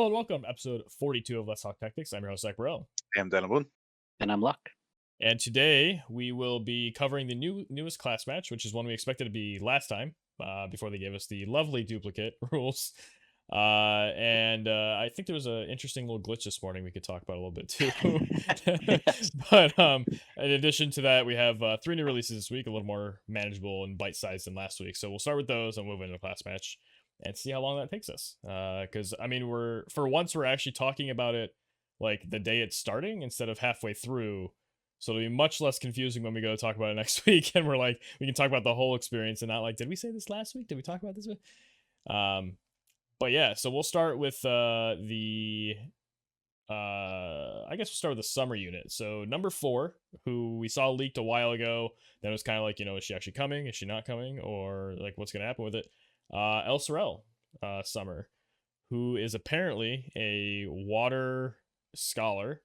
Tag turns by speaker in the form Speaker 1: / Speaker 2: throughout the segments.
Speaker 1: Hello and welcome, episode 42 of Let's Talk Tactics. I'm your host, Summer.
Speaker 2: I'm Danabun.
Speaker 3: And I'm Luck.
Speaker 1: And today we will be covering the newest class match, which is one we expected to be last time, before they gave us the lovely duplicate rules. I think there was an interesting little glitch this morning we could talk about a little bit too. But in addition to that, we have 3 new releases this week, a little more manageable and bite-sized than last week. So we'll start with those and move into the class match and see how long that takes us. Because I mean, we're actually talking about it like the day it's starting instead of halfway through. So it'll be much less confusing when we go to talk about it next week, and we're like, we can talk about the whole experience and not like, did we say this last week? Did we talk about this? But yeah, so we'll start with I guess we'll start with the summer unit. So number 4, who we saw leaked a while ago, then it was kind of like, is she actually coming? Is she not coming? Or like, what's gonna happen with it? Elsirelle, Summer, who is apparently a water scholar.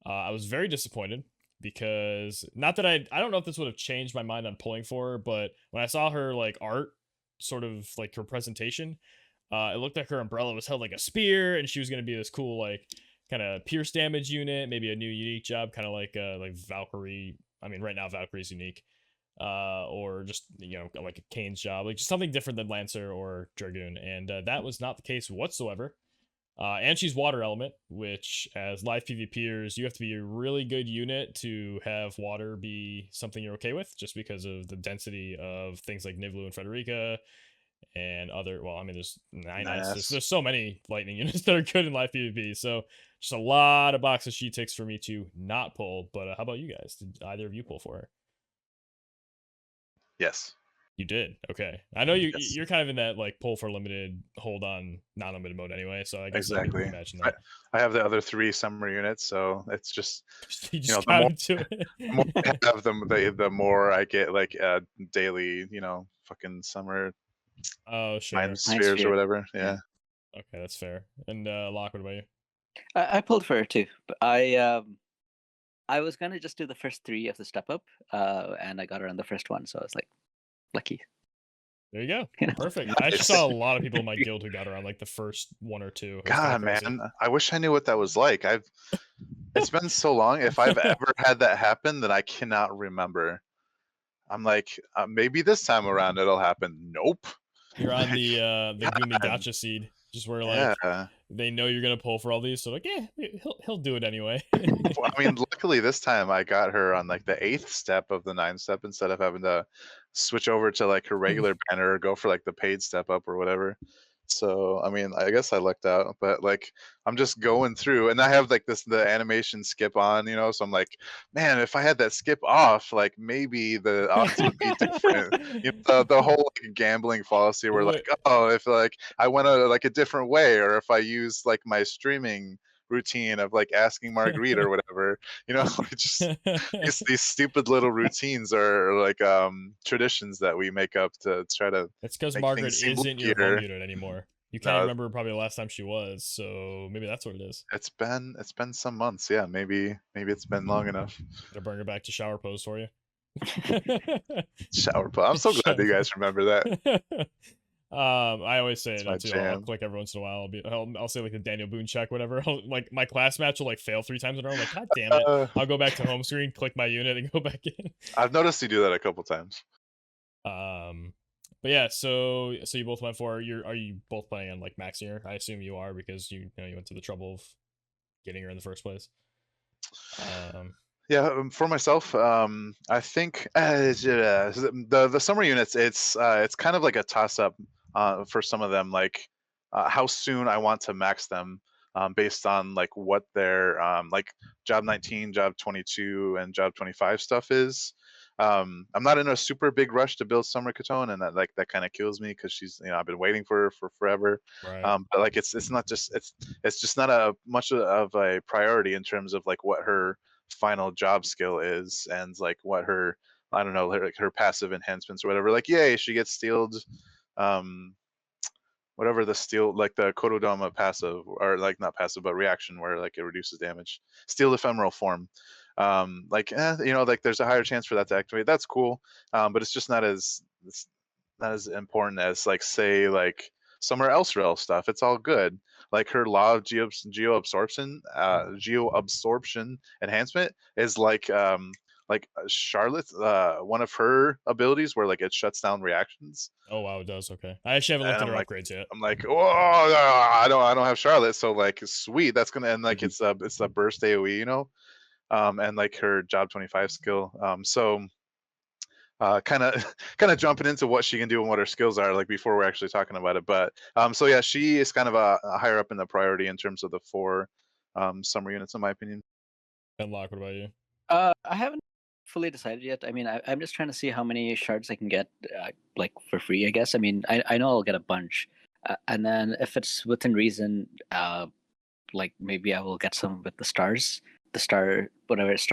Speaker 1: I was very disappointed because not that I don't know if this would have changed my mind on pulling for her, but when I saw her like art, sort of like her presentation, it looked like her umbrella was held like a spear, and she was going to be this cool like kind of pierce damage unit, maybe a new unique job, kind of like Valkyrie. I mean, right now Valkyrie's unique, or just like a Kane's job, like just something different than Lancer or Dragoon, and that was not the case whatsoever. And she's water element, which as live PvPers, you have to be a really good unit to have water be something you're okay with, just because of the density of things like Nivlu and Frederica and other, well, I mean, there's 9S. There's so many lightning units that are good in live PvP, so just a lot of boxes she ticks for me to not pull. But how about you guys? Did either of you pull for her?
Speaker 2: Yes.
Speaker 1: You did? Okay. I know you're kind of in that like pull for limited, hold on non-limited mode anyway, so I guess
Speaker 2: exactly.
Speaker 1: I can imagine that.
Speaker 2: I have the other 3 summer units, so it's just
Speaker 1: you just the
Speaker 2: more I have them, the more I get like daily, fucking summer.
Speaker 1: Oh, sure.
Speaker 2: Mind spheres or whatever. Yeah.
Speaker 1: Okay, that's fair. And Locke, what about you?
Speaker 3: I pulled for her too, but I was gonna just do the first 3 of the step up, and I got her on the first one, so I was like, lucky.
Speaker 1: There you go. Perfect. I actually saw a lot of people in my guild who got her on like the first 1 or 2.
Speaker 2: God, man, I wish I knew what that was like. It's been so long. If I've ever had that happen, then I cannot remember. I'm like, maybe this time around it'll happen. Nope.
Speaker 1: You're on the Gumi Gotcha seed, just where like they know you're gonna pull for all these, so like, yeah, he'll do it anyway.
Speaker 2: Well, I mean, luckily this time I got her on like the 8th step of the 9th step instead of having to switch over to like her regular banner or go for like the paid step up or whatever. So I mean, I guess I lucked out, but like I'm just going through, and I have like the animation skip on, so I'm like, man, if I had that skip off, like maybe the odds would be different. The whole like, gambling fallacy where like, oh, if like I went like a different way, or if I use like my streaming routine of like asking Marguerite or whatever, just these stupid little routines are like traditions that we make up to try to.
Speaker 1: It's because Margaret isn't your home unit anymore. You can't remember probably the last time she was, so maybe that's what it is.
Speaker 2: It's been some months, yeah. Maybe it's been long enough.
Speaker 1: Gotta bring her back to shower pose for you.
Speaker 2: Shower pose. I'm so glad you guys remember that.
Speaker 1: I always say it too. I'll click every once in a while. I'll say like the Daniel Boone check, whatever. Like my class match will like fail 3 times in a row. I'm like, God damn it! I'll go back to home screen, click my unit, and go back in.
Speaker 2: I've noticed you do that a couple times.
Speaker 1: But yeah, so you both went for. Are you both playing on like max year? I assume you are, because you went to the trouble of getting her in the first place.
Speaker 2: Yeah, for myself, I think the summer units, it's kind of like a toss up for some of them, like how soon I want to max them based on like what their like job 19, job 22, and job 25 stuff is. I'm not in a super big rush to build Summer Katone, and that kind of kills me because she's I've been waiting for her for forever.
Speaker 1: Right.
Speaker 2: But like it's just not a much of a priority in terms of like what her final job skill is, and like what her, I don't know, her passive enhancements or whatever. Like, yay, she gets steeled, whatever the steel, like the Kotodama passive, or like not passive but reaction, where like it reduces damage. Steel ephemeral form. Like there's a higher chance for that to activate. That's cool, but it's just not as important as like, say, like Summer Elsirelle stuff. It's all good. Like her law of geo absorption enhancement is like Charlotte, one of her abilities where like it shuts down reactions.
Speaker 1: Oh wow, it does. Okay, I actually haven't
Speaker 2: And
Speaker 1: looked at her upgrades yet.
Speaker 2: I'm like, oh, I don't have Charlotte, so like, sweet, that's gonna end like it's a burst AOE, and like her job 25 skill. So kind of kind of jumping into what she can do and what her skills are, like before we're actually talking about it. But so yeah, she is kind of a higher up in the priority in terms of the 4 summer units, in my opinion.
Speaker 1: And Locke, what about you?
Speaker 3: I haven't fully decided yet. I mean, I'm just trying to see how many shards I can get, like for free. I guess. I mean, I know I'll get a bunch, and then if it's within reason, like maybe I will get some with the stars, the star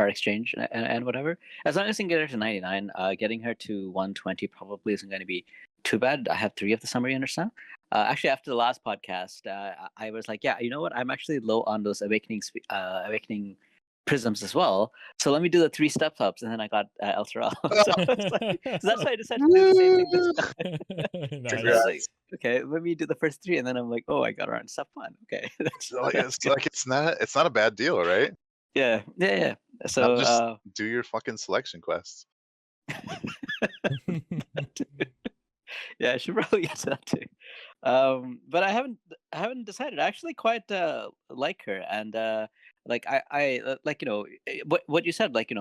Speaker 3: exchange, and whatever. As long as I can get her to 99, getting her to 120 probably isn't going to be too bad. I have 3 of the summer units now. Actually, after the last podcast, I was like, yeah, you know what? I'm actually low on those awakening prisms as well. So let me do the 3 step ups, and then I got Elsirelle. So that's why I decided to do the same thing this time.
Speaker 1: Nice.
Speaker 3: I was like, okay, let me do the first 3, and then I'm like, oh, I got around step 1. Okay,
Speaker 2: So, like, it's not a bad deal, right?
Speaker 3: yeah.
Speaker 2: Now
Speaker 3: So
Speaker 2: just do your fucking selection quests.
Speaker 3: yeah, I should probably get to that too. But I haven't decided. I actually quite like her, and like I like what you said. Like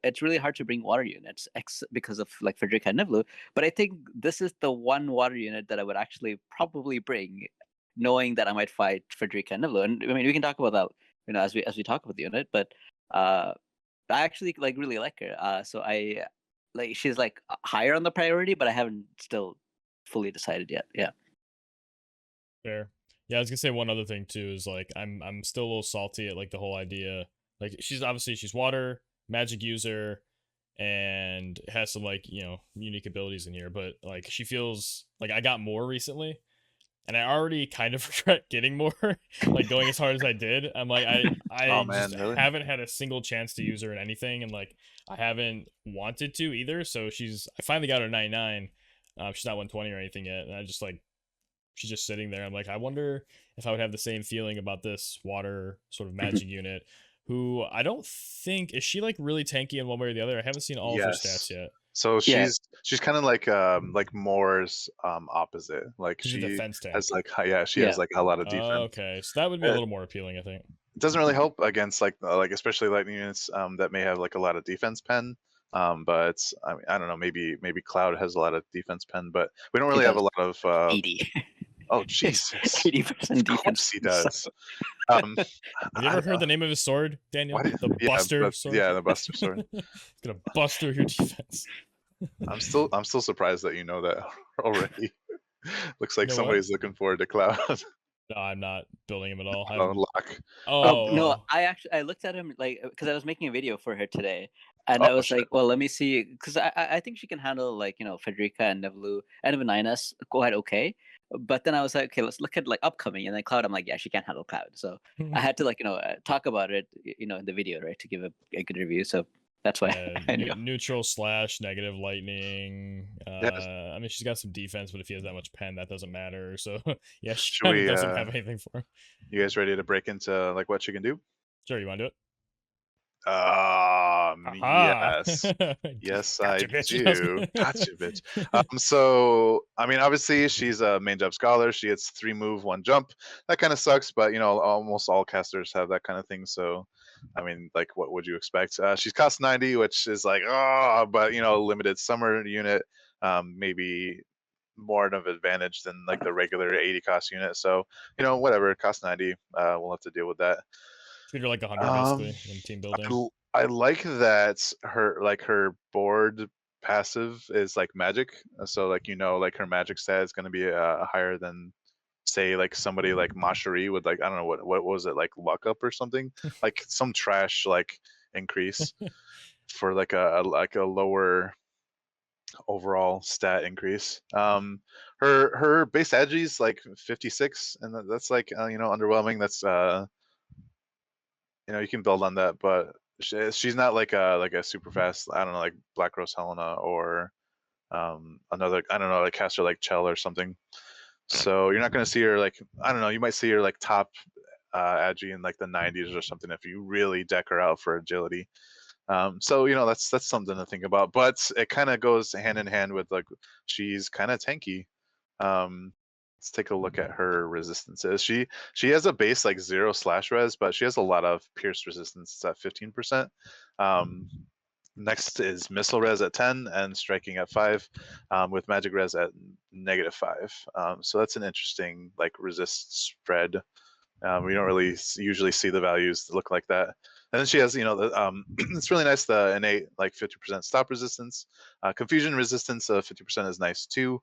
Speaker 3: it's really hard to bring water units because of like Frederica and Nivlu. But I think this is the one water unit that I would actually probably bring, knowing that I might fight Frederica and Nivlu. And I mean, we can talk about that as we talk about the unit. But I actually like really like her. So I like she's like higher on the priority, but I haven't still fully decided yet. Yeah.
Speaker 1: Fair. Yeah, I was gonna say one other thing too is like I'm still a little salty at like the whole idea. Like she's water, magic user, and has some like unique abilities in here, but like she feels like I got more recently, and I already kind of regret getting more, like going as hard as I did. I'm like I
Speaker 2: Oh man,
Speaker 1: just
Speaker 2: really?
Speaker 1: haven't had a single chance to use her in anything, and like I haven't wanted to either. So I finally got her 99. She's not 120 or anything yet, and I just like she's just sitting there. I'm like, I wonder if I would have the same feeling about this water sort of magic unit. Who I don't think is she like really tanky in one way or the other. I haven't seen all of her stats
Speaker 2: Yes.
Speaker 1: yet.
Speaker 2: So
Speaker 3: Yeah.
Speaker 2: she's kind of like Moore's opposite. Like
Speaker 1: She's a
Speaker 2: she
Speaker 1: defense tank.
Speaker 2: has like she
Speaker 3: Yeah.
Speaker 2: has like a lot of defense.
Speaker 1: Okay, so that would be a little more appealing, I think.
Speaker 2: It doesn't really help against like especially lightning units that may have like a lot of defense pen. But I mean, I don't know. Maybe Cloud has a lot of defense pen, but we don't
Speaker 3: He
Speaker 2: really have a
Speaker 3: does.
Speaker 2: lot of.
Speaker 3: 80.
Speaker 2: Oh
Speaker 3: It's
Speaker 2: Jesus!
Speaker 3: 80%
Speaker 2: Of
Speaker 3: defense.
Speaker 2: course he does.
Speaker 3: So-
Speaker 2: Um,
Speaker 1: Have you ever heard the name of his sword, Daniel?
Speaker 2: Why did-
Speaker 1: The
Speaker 2: yeah,
Speaker 1: Buster sword.
Speaker 2: Yeah, the Buster sword.
Speaker 1: It's gonna bust through your defense.
Speaker 2: I'm still surprised that you know that already. Looks like
Speaker 1: You know what?
Speaker 2: somebody's looking forward to Cloud.
Speaker 1: No, I'm not building him at all. I
Speaker 2: Oh,
Speaker 1: haven't-
Speaker 2: Lock.
Speaker 3: Oh no,
Speaker 1: Oh,
Speaker 3: I looked at him like because I was making a video for her today, and
Speaker 2: Oh,
Speaker 3: I was
Speaker 2: shit.
Speaker 3: like, well, let me see, because I think she can handle like Frederica and Nevlu and even Inez quite okay. But then I was like, okay, let's look at like upcoming, and then Cloud. I'm like, yeah, she can't handle Cloud, so I had to like talk about it, in the video, right, to give a good review. So that's why I knew.
Speaker 1: neutral / negative lightning. I mean, she's got some defense, but if he has that much pen, that doesn't matter. So yeah, she
Speaker 2: Should
Speaker 1: kind of
Speaker 2: we,
Speaker 1: doesn't have anything for him.
Speaker 2: You guys ready to break into like what you can do?
Speaker 1: Sure, you want to do it? Aha!
Speaker 2: Yes. Yes,
Speaker 1: Gotcha,
Speaker 2: I
Speaker 1: bitch.
Speaker 2: do. Gotcha, bitch. So, I mean, obviously, she's a main job scholar. She gets 3 move, 1 jump. That kind of sucks, but almost all casters have that kind of thing. So, I mean, like, what would you expect? She's cost 90, which is like, but limited summer unit, maybe more of an advantage than like the regular 80 cost unit. So, whatever, cost 90. We'll have to deal with that.
Speaker 1: Treat her like 100 basically in team building.
Speaker 2: I like that her board passive is like magic. So like like her magic stat is going to be higher than say like somebody like Mashari with like I don't know what was it, like luck up or something, like some trash like increase for like a lower overall stat increase. Her base agi is like 56, and that's like underwhelming. That's you can build on that, but she's not like a super fast. I don't know, like Black Rose Helena or another. I don't know, like caster like Chell or something. So you're not going to see her like, I don't know, you might see her like top Agi in like the 90s or something if you really deck her out for agility. So that's something to think about. But it kind of goes hand in hand with like she's kind of tanky. Let's take a look at her resistances. She has a base like 0 slash res, but she has a lot of pierce resistance. It's at 15%. Next is missile res at 10 and striking at 5, with magic res at -5. So that's an interesting like resist spread. We don't really usually see the values look like that. And then she has, it's really nice, the innate like 50% stop resistance. Confusion resistance of 50% is nice too.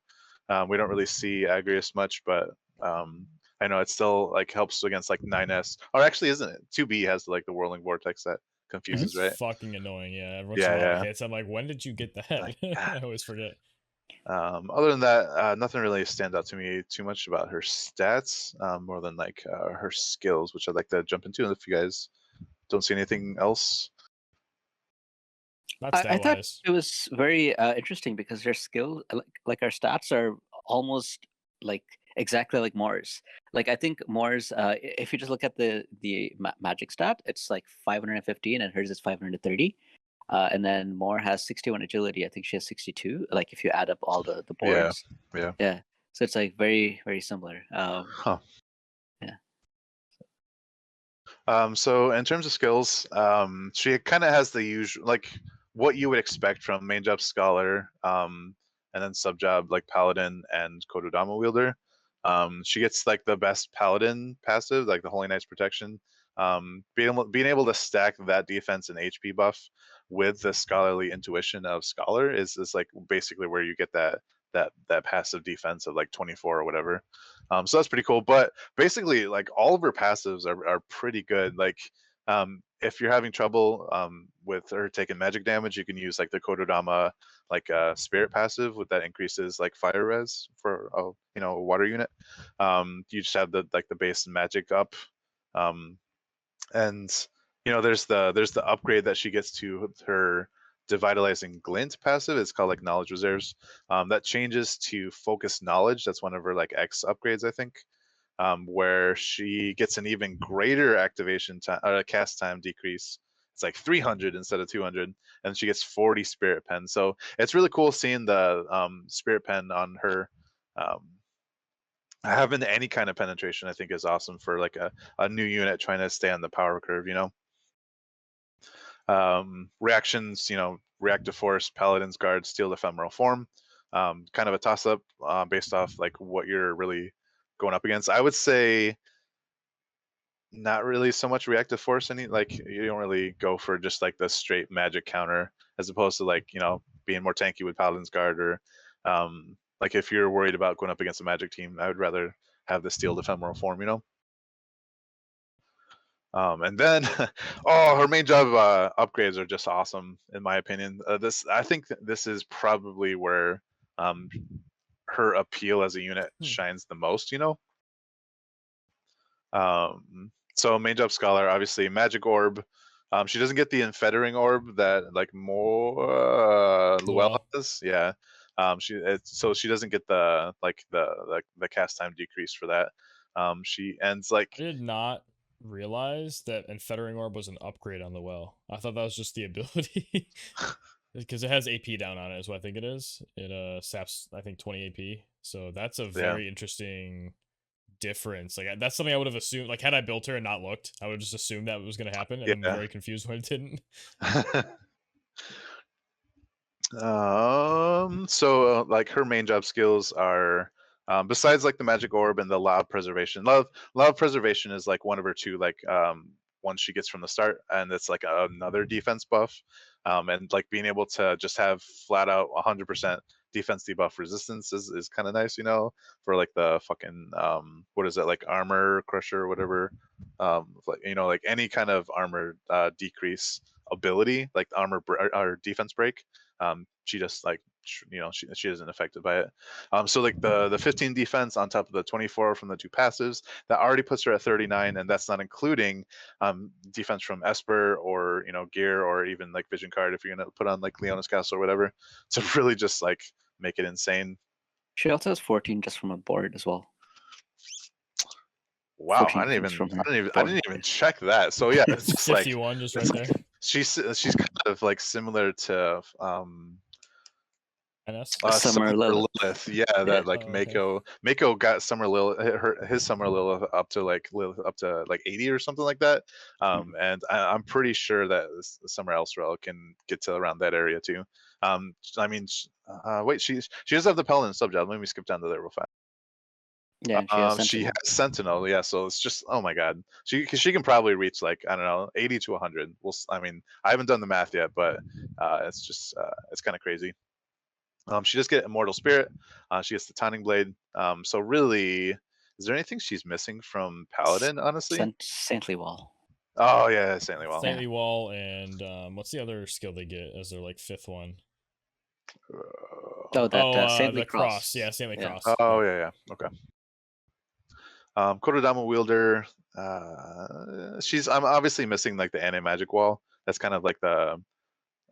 Speaker 2: We don't really see Agrius much, but I know it still like helps against like 9S. Or actually, isn't it? 2B has like the whirling vortex that confuses,
Speaker 1: It's
Speaker 2: right?
Speaker 1: fucking annoying. Yeah, every once in
Speaker 2: Yeah,
Speaker 1: a while it
Speaker 2: yeah.
Speaker 1: hits. I'm like, when did you get that?
Speaker 2: Like,
Speaker 1: I always forget.
Speaker 2: other than that, nothing really stands out to me too much about her stats, more than like her skills, which I'd like to jump into if you guys don't see anything else.
Speaker 1: Not
Speaker 3: I
Speaker 1: stat
Speaker 3: thought
Speaker 1: wise.
Speaker 3: it was very interesting because their skill, like our stats, are almost like exactly like Moore's. Like I think Moore's, if you just look at the magic stat, it's like 515, and hers is 530. And then Moore has 61 agility. I think she has 62. Like if you add up all the
Speaker 2: Yeah,
Speaker 3: boards,
Speaker 2: yeah.
Speaker 3: yeah. So it's like very very similar.
Speaker 2: Huh.
Speaker 3: Yeah.
Speaker 2: So in terms of skills, she kind of has the usual, like what you would expect from main job scholar, and then sub job like paladin and Kododama wielder. She gets like the best paladin passive, like the Holy Knight's protection. Being able to stack that defense and HP buff with the scholarly intuition of scholar is like basically where you get that passive defense of like 24 or whatever. So that's pretty cool. But basically, like all of her passives are pretty good. Like if you're having trouble with her taking magic damage, you can use like the Kododama like spirit passive with that increases like fire res for a water unit. You just have the like the base magic up, and there's the upgrade that she gets to her devitalizing glint passive. It's called like knowledge reserves. That changes to focus knowledge. That's one of her like X upgrades, I think. Where she gets an even greater activation time, cast time decrease. It's like 300 instead of 200, and she gets 40 spirit pen. So it's really cool seeing the spirit pen on her. Having any kind of penetration, I think, is awesome for like a new unit trying to stay on the power curve. Reactions, reactive force, paladin's guard, steel ephemeral form. Kind of a toss up based off like what you're really going up against. I would say not really so much reactive force. Like you don't really go for just like the straight magic counter as opposed to like being more tanky with paladin's guard, or like if you're worried about going up against a magic team, I would rather have the steel ephemeral form. And then, oh, her main job upgrades are just awesome in my opinion. I think this is probably where her appeal as a unit shines the most. So main job scholar, obviously magic orb. She doesn't get the infettering orb that like more Luella has. Yeah. So she doesn't get the like the cast time decrease for that. She ends like
Speaker 1: I did not realize that Infettering Orb was an upgrade on the well. I thought that was just the ability. Because it has AP down on it, is what I think it is. It saps, I think, 20 AP. So that's a
Speaker 2: yeah.
Speaker 1: very interesting difference. Like that's something I would have assumed. Like had I built her and not looked, I would have just assumed that was going to happen, and I'm
Speaker 2: Yeah.
Speaker 1: very confused when it didn't.
Speaker 2: So like her main job skills are besides like the magic orb and the love preservation. Love preservation is like one of her two like ones she gets from the start, and it's like another defense buff. And like being able to just have flat out 100% defense debuff resistance is kind of nice, for like the fucking what is it, like armor crusher or whatever. Like like any kind of armor decrease ability, like or defense break. She just like she isn't affected by it. So like the 15 defense on top of the 24 from the two passives, that already puts her at 39, and that's not including defense from Esper or gear or even like vision card if you're gonna put on like Leona's Castle or whatever. To really just like make it insane.
Speaker 3: She also has 14 just from a board as well.
Speaker 2: Wow,
Speaker 3: 14
Speaker 2: I
Speaker 3: things
Speaker 2: didn't
Speaker 3: from
Speaker 2: even
Speaker 3: her
Speaker 2: I
Speaker 3: board.
Speaker 2: didn't even check that. So yeah, it's just like
Speaker 1: 51 just right
Speaker 2: it's
Speaker 1: there.
Speaker 2: like she's kind of like similar to
Speaker 1: NS.
Speaker 3: Summer Lilith.
Speaker 2: Lilith. Yeah,
Speaker 3: Yeah.
Speaker 2: that like
Speaker 1: Oh, okay.
Speaker 2: Mako got Summer Lilith, his Summer Lilith up to like 80 or something like that. And I'm pretty sure that Summer Elsirelle can get to around that area too. I mean, wait, she does have the Paladin subjob. Let me skip down to there real fast.
Speaker 3: Yeah, and she has
Speaker 2: She
Speaker 3: Sentinel.
Speaker 2: has Sentinel, yeah. So it's just, oh my god, she can probably reach like, I don't know, 80 to 100. I mean, I haven't done the math yet, but it's just it's kind of crazy. She does get Immortal Spirit. She gets the Taunting Blade. So really, is there anything she's missing from Paladin? Honestly,
Speaker 3: Saintly Wall.
Speaker 2: oh yeah, Saintly Wall.
Speaker 1: Saintly Wall, and what's the other skill they get as their like 5th one?
Speaker 3: Oh, that Saintly
Speaker 1: The cross. Yeah, Saintly Cross.
Speaker 2: Oh yeah, okay. Kododama Wielder. I'm obviously missing like the anti-magic wall. That's kind of like the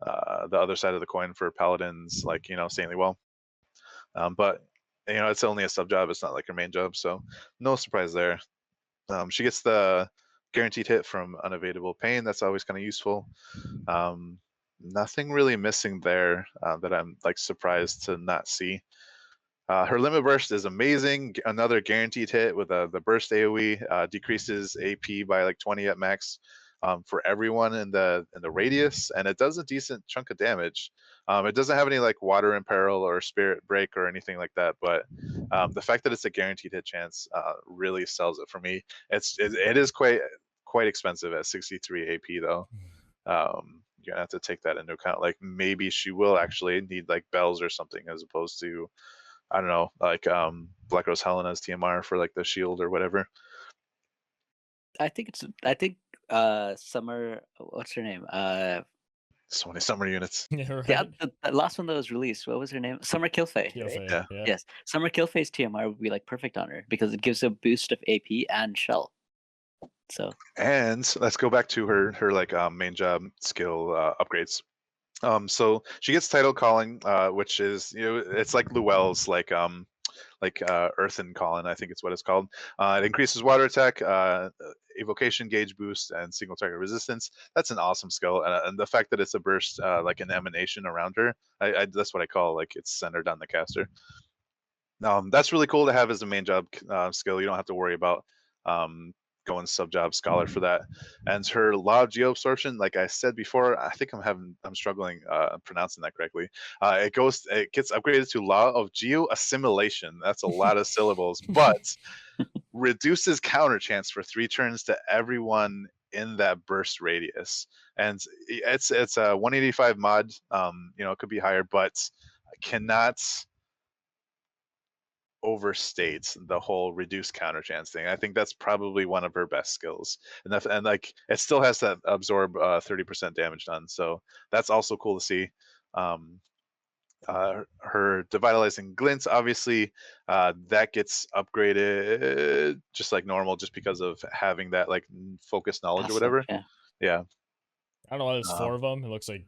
Speaker 2: other side of the coin for paladins, like, Saintly Wall. But it's only a sub job. It's not like her main job, so no surprise there. She gets the guaranteed hit from Unevadable Pain. That's always kind of useful. Nothing really missing there that I'm like surprised to not see. Her limit burst is amazing. Another guaranteed hit with the burst AoE, decreases AP by like 20 at max for everyone in the radius, and it does a decent chunk of damage. It doesn't have any like water imperil or spirit break or anything like that, but the fact that it's a guaranteed hit chance really sells it for me. It is quite expensive at 63 AP though. You're gonna have to take that into account. Like maybe she will actually need like bells or something as opposed to, I don't know, like Black Rose Helena's TMR for like the shield or whatever.
Speaker 3: I think Summer, what's her name?
Speaker 2: So many summer units.
Speaker 1: Yeah, right.
Speaker 3: The last one that was released, what was her name? Summer Kilfei.
Speaker 1: Kilfei,
Speaker 3: Right?
Speaker 1: yeah.
Speaker 3: Yes, Summer Kilfei's TMR would be like perfect on her because it gives a boost of AP and shell. So,
Speaker 2: and let's go back to her like main job skill upgrades. So she gets Tidal Calling, which is, it's like Luel's like Earthen Calling, I think it's what it's called. It increases water attack, evocation gauge boost, and single target resistance. That's an awesome skill, and the fact that it's a burst, like an emanation around her, that's what I call like it's centered on the caster. That's really cool to have as a main job skill. You don't have to worry about going sub job scholar for that. And her law of geoabsorption, like I said before, I think I'm struggling pronouncing that correctly. It gets upgraded to law of geo assimilation. That's a lot of syllables, but reduces counter chance for 3 turns to everyone in that burst radius. And it's a 185 mod. It could be higher, but cannot overstates the whole reduced counter chance thing. I think that's probably one of her best skills, and like it still has that absorb 30% damage done, so that's also cool to see. Her devitalizing glints, obviously, that gets upgraded just like normal, just because of having that like focused knowledge
Speaker 3: passive,
Speaker 2: or whatever. Yeah.
Speaker 1: I don't know why there's 4 of them. It looks like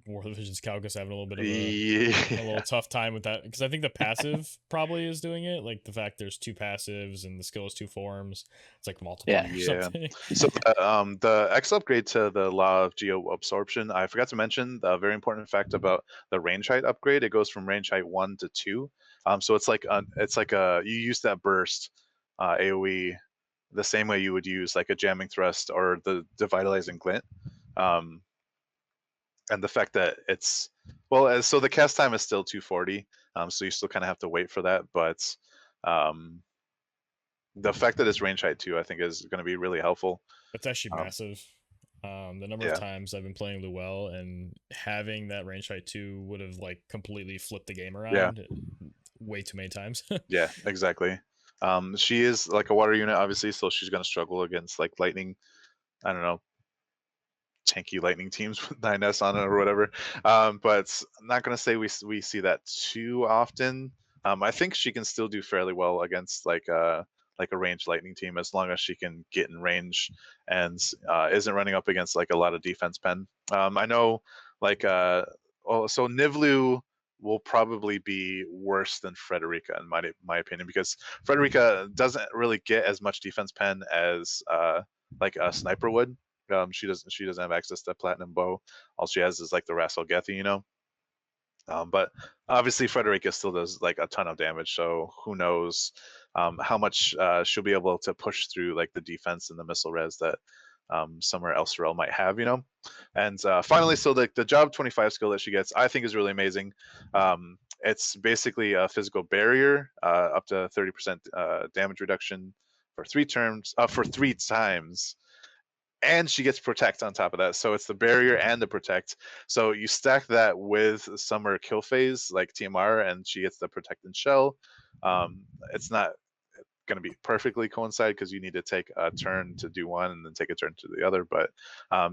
Speaker 1: War of the Visions Calcus having a little bit of a little tough time with that, because I think the passive probably is doing it. Like the fact there's 2 passives and the skill is 2 forms. It's like multiple or something.
Speaker 2: So the X upgrade to the law of geo absorption, I forgot to mention the very important fact about the range height upgrade. It goes from range height 1 to 2. So it's like you use that burst AoE the same way you would use like a jamming thrust or the devitalizing glint. And the fact that it's so the cast time is still 240, so you still kind of have to wait for that, but the fact that it's range height 2, I think, is going to be really helpful.
Speaker 1: It's actually massive. The number of times I've been playing Luel and having that range height 2 would have like completely flipped the game around way too many times.
Speaker 2: Yeah, exactly. She is like a water unit, obviously, so she's going to struggle against like lightning, I don't know, tanky lightning teams with 9S on it or whatever. But I'm not going to say we see that too often. I think she can still do fairly well against like a ranged lightning team, as long as she can get in range and isn't running up against like a lot of defense pen. I know like so Nivlu will probably be worse than Frederica in my opinion, because Frederica doesn't really get as much defense pen as like a sniper would. She doesn't have access to platinum bow. All she has is like the Rassel Gethy, you know. But obviously Frederica still does like a ton of damage, so who knows how much she'll be able to push through like the defense and the missile res that Summer Elsirelle might have, you know. And finally, so the job 25 skill that she gets, I think is really amazing. It's basically a physical barrier, up to 30% damage reduction for 3 times, and she gets protect on top of that. So it's the barrier and the protect. So you stack that with Summer kill phase like TMR, and she gets the protect and shell. It's not going to be perfectly coincide because you need to take a turn to do one and then take a turn to the other. But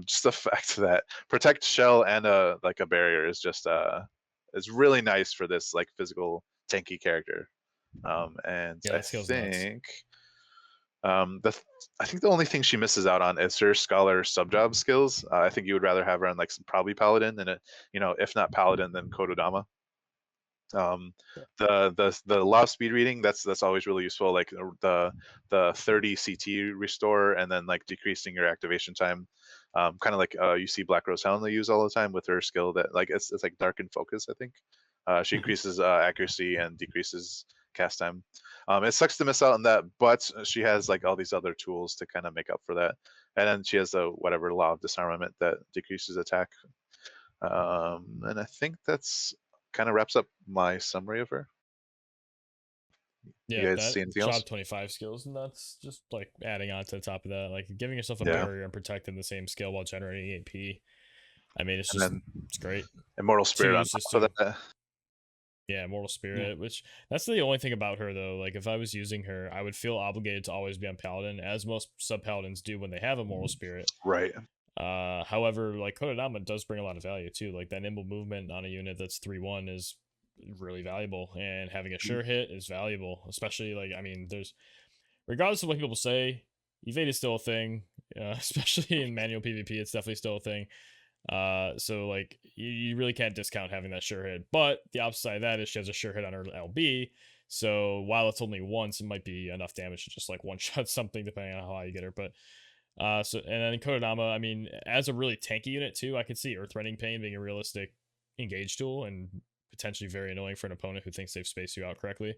Speaker 2: just the fact that protect, shell, and a barrier is just is really nice for this like physical tanky character. And
Speaker 1: Yeah,
Speaker 2: I
Speaker 1: that skill's nuts.
Speaker 2: think I think the only thing she misses out on is her scholar subjob skills. I think you would rather have her on like probably paladin than if not paladin, then Kododama. The law of speed reading, that's always really useful, like the 30 CT restore, and then like decreasing your activation time, kind of like you see Black Rose Helm they use all the time with her skill that like it's like darken focus, I think. She increases accuracy and decreases cast time. It sucks to miss out on that, but she has like all these other tools to kind of make up for that. And then she has the whatever law of disarmament that decreases attack. And I think that's kind of wraps up my summary of her. You
Speaker 1: Yeah,
Speaker 2: guys
Speaker 1: that
Speaker 2: see anything
Speaker 1: job
Speaker 2: else?
Speaker 1: 25 skills, and that's just like adding on to the top of that, like giving yourself a
Speaker 2: Yeah.
Speaker 1: barrier and protecting the same skill while generating AP. I mean, it's
Speaker 2: And
Speaker 1: just
Speaker 2: then
Speaker 1: it's great.
Speaker 2: Immortal Spirit on
Speaker 1: uses
Speaker 2: top of
Speaker 1: too.
Speaker 2: that.
Speaker 1: Yeah, Mortal Spirit, which that's the only thing about her though. Like if I was using her, I would feel obligated to always be on Paladin, as most sub Paladins do when they have a Mortal Spirit.
Speaker 2: Right.
Speaker 1: However, like Kododama does bring a lot of value too. Like that nimble movement on a unit that's 3/1 is really valuable, and having a sure hit is valuable, especially like I mean, there's regardless of what people say, evade is still a thing, especially in manual PvP. It's definitely still a thing. So like you really can't discount having that sure hit. But the opposite side of that is she has a sure hit on her LB. So while it's only once, it might be enough damage to just like one shot something depending on how high you get her. But so and then Kododama, I mean, as a really tanky unit too, I could see Earthrending Pain being a realistic engage tool and potentially very annoying for an opponent who thinks they've spaced you out correctly.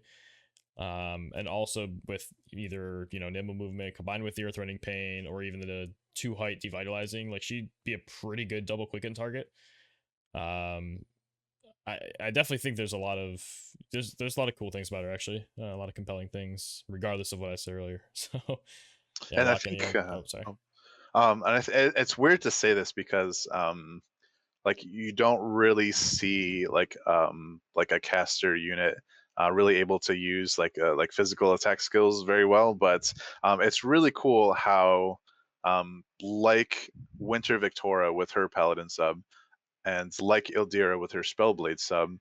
Speaker 1: And also with either nimble movement combined with the Earthrending Pain or even the 2 height devitalizing, like she'd be a pretty good double quicken target. I definitely think there's a lot of cool things about her actually, a lot of compelling things regardless of what I said earlier. So yeah,
Speaker 2: And I
Speaker 1: Locke,
Speaker 2: think
Speaker 1: sorry.
Speaker 2: it's weird to say this because like you don't really see like a caster unit really able to use like physical attack skills very well, but it's really cool how like Winter Victoria with her paladin sub, and like Ildira with her Spellblade sub,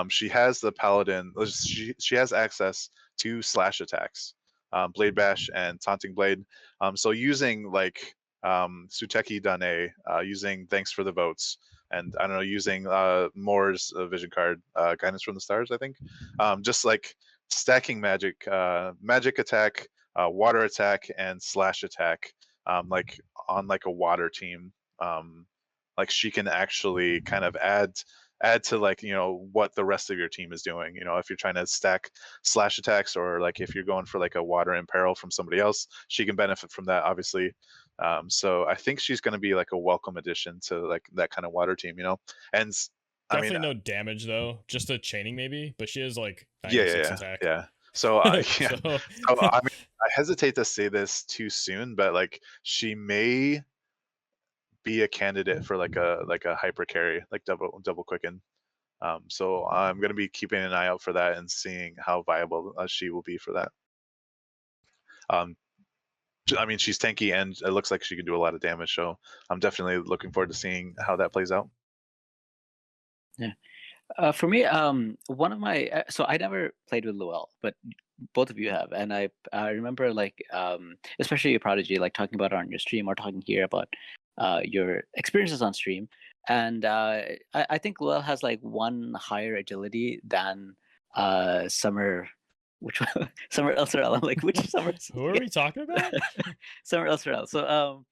Speaker 2: she has the paladin. She has access to slash attacks, Blade Bash and Taunting Blade. So using like Suteki Dane, using Thanks for the Votes, and I don't know, using Moore's vision card, Guidance from the Stars, I think. Just like stacking magic attack, water attack, and slash attack, like on like a water team. Like she can actually kind of add to like what the rest of your team is doing. If you're trying to stack slash attacks, or like if you're going for like a water imperil from somebody else, she can benefit from that obviously. So I think she's going to be like a welcome addition to like that kind of water team, and I mean,
Speaker 1: Definitely no damage though, just a chaining maybe, but she has like
Speaker 2: yeah,
Speaker 1: 96
Speaker 2: yeah,
Speaker 1: attack.
Speaker 2: yeah. So yeah.
Speaker 1: So
Speaker 2: So I mean, I hesitate to say this too soon, but like she may be a candidate for like a hyper carry, like double quicken. So I'm going to be keeping an eye out for that and seeing how viable she will be for that. I mean, she's tanky and it looks like she can do a lot of damage, so I'm definitely looking forward to seeing how that plays out.
Speaker 3: Yeah. For me, one of my so I never played with Luel, but both of you have, and I remember like especially your Prodigy, like talking about it on your stream or talking here about your experiences on stream. and I think Luel has like one higher agility than Summer, which one? Summer Elsirelle. I'm like, which Summer?
Speaker 1: Who are we talking about?
Speaker 3: Summer Elsirelle. So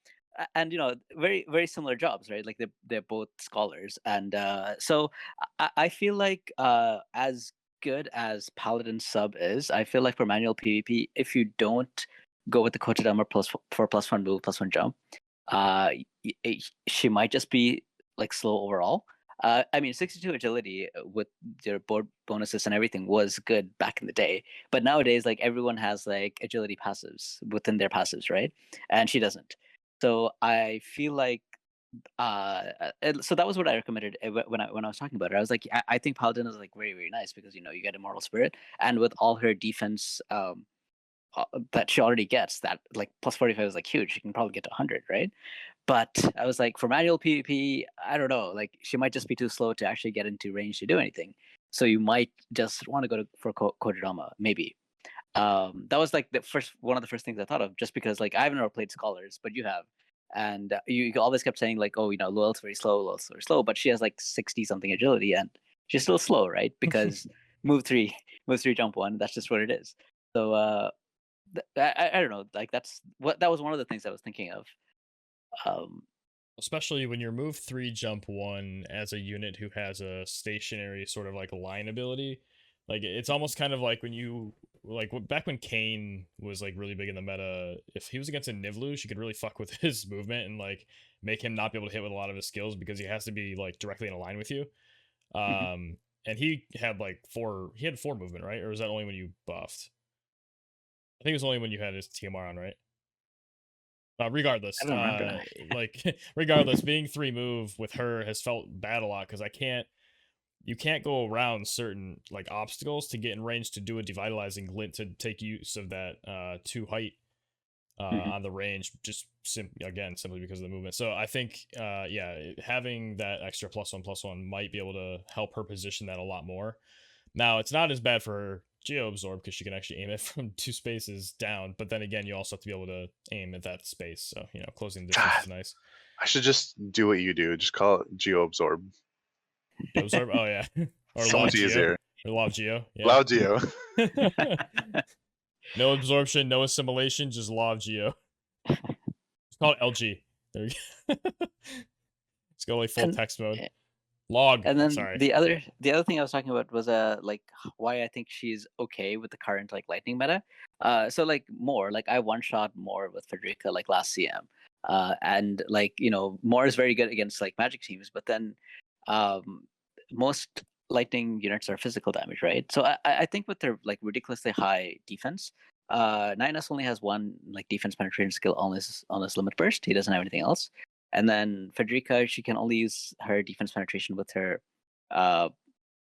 Speaker 3: and very very similar jobs, right? Like they're both scholars, and so I feel like as good as Paladin sub is, I feel like for manual PvP, if you don't go with the Kotodama for +1 move +1 jump, she might just be like slow overall. I mean, 62 agility with their board bonuses and everything was good back in the day, but nowadays, like everyone has like agility passives within their passives, right? And she doesn't. So I feel like so that was what I recommended when I was talking about it. I was like, I think Paladin is like very very nice because you get Immortal Spirit, and with all her defense that she already gets, that like +45 is like huge. She can probably get to 100, right? But I was like, for manual PvP, I don't know. Like she might just be too slow to actually get into range to do anything. So you might just want to go for Kojirama, maybe. That was like one of the first things I thought of, just because like I've never played Scholars, but you have, and you always kept saying like, oh, Luel's very slow, Luel's very slow, but she has like 60 something agility, and she's still slow, right? Because move three, jump one. That's just what it is. So I don't know. Like that was one of the things I was thinking of.
Speaker 1: Especially when you're move 3 jump 1 as a unit who has a stationary sort of like line ability. Like it's almost kind of like when you like back when Kane was like really big in the meta, if he was against a Nivlu, she could really fuck with his movement and like make him not be able to hit with a lot of his skills because he has to be like directly in a line with you. And he had like 4 movement, right? Or was that only when you buffed? I think it was only when you had his TMR on, right? Regardless,
Speaker 3: I don't remember.
Speaker 1: regardless, being 3 move with her has felt bad a lot because you can't go around certain like obstacles to get in range to do a devitalizing glint to take use of that 2 height on the range, just simply because of the movement. So I think having that extra +1/+1 might be able to help her position that a lot more. Now it's not as bad for her Geo Absorb because she can actually aim it from 2 spaces down, but then again, you also have to be able to aim at that space. So closing the distance is nice.
Speaker 2: I should just do what you do. Just call it Geo Absorb.
Speaker 1: Geo Absorb? Oh yeah. Or
Speaker 2: So
Speaker 1: Law
Speaker 2: much
Speaker 1: Geo.
Speaker 2: easier.
Speaker 1: Or Law Geo. Yeah.
Speaker 2: Law Geo.
Speaker 1: No absorption, no assimilation, just Law of Geo. It's called LG. There we go. Let's go like full text mode. Log.
Speaker 3: And then
Speaker 1: Sorry.
Speaker 3: the other thing I was talking about was like why I think she's okay with the current like lightning meta. So like more like I one shot more with Frederica like last CM. And like more is very good against like magic teams, but then most lightning units are physical damage, right? So I think with their like ridiculously high defense, 9S only has one like defense penetration skill on this limit burst. He doesn't have anything else. And then Frederica, she can only use her defense penetration with her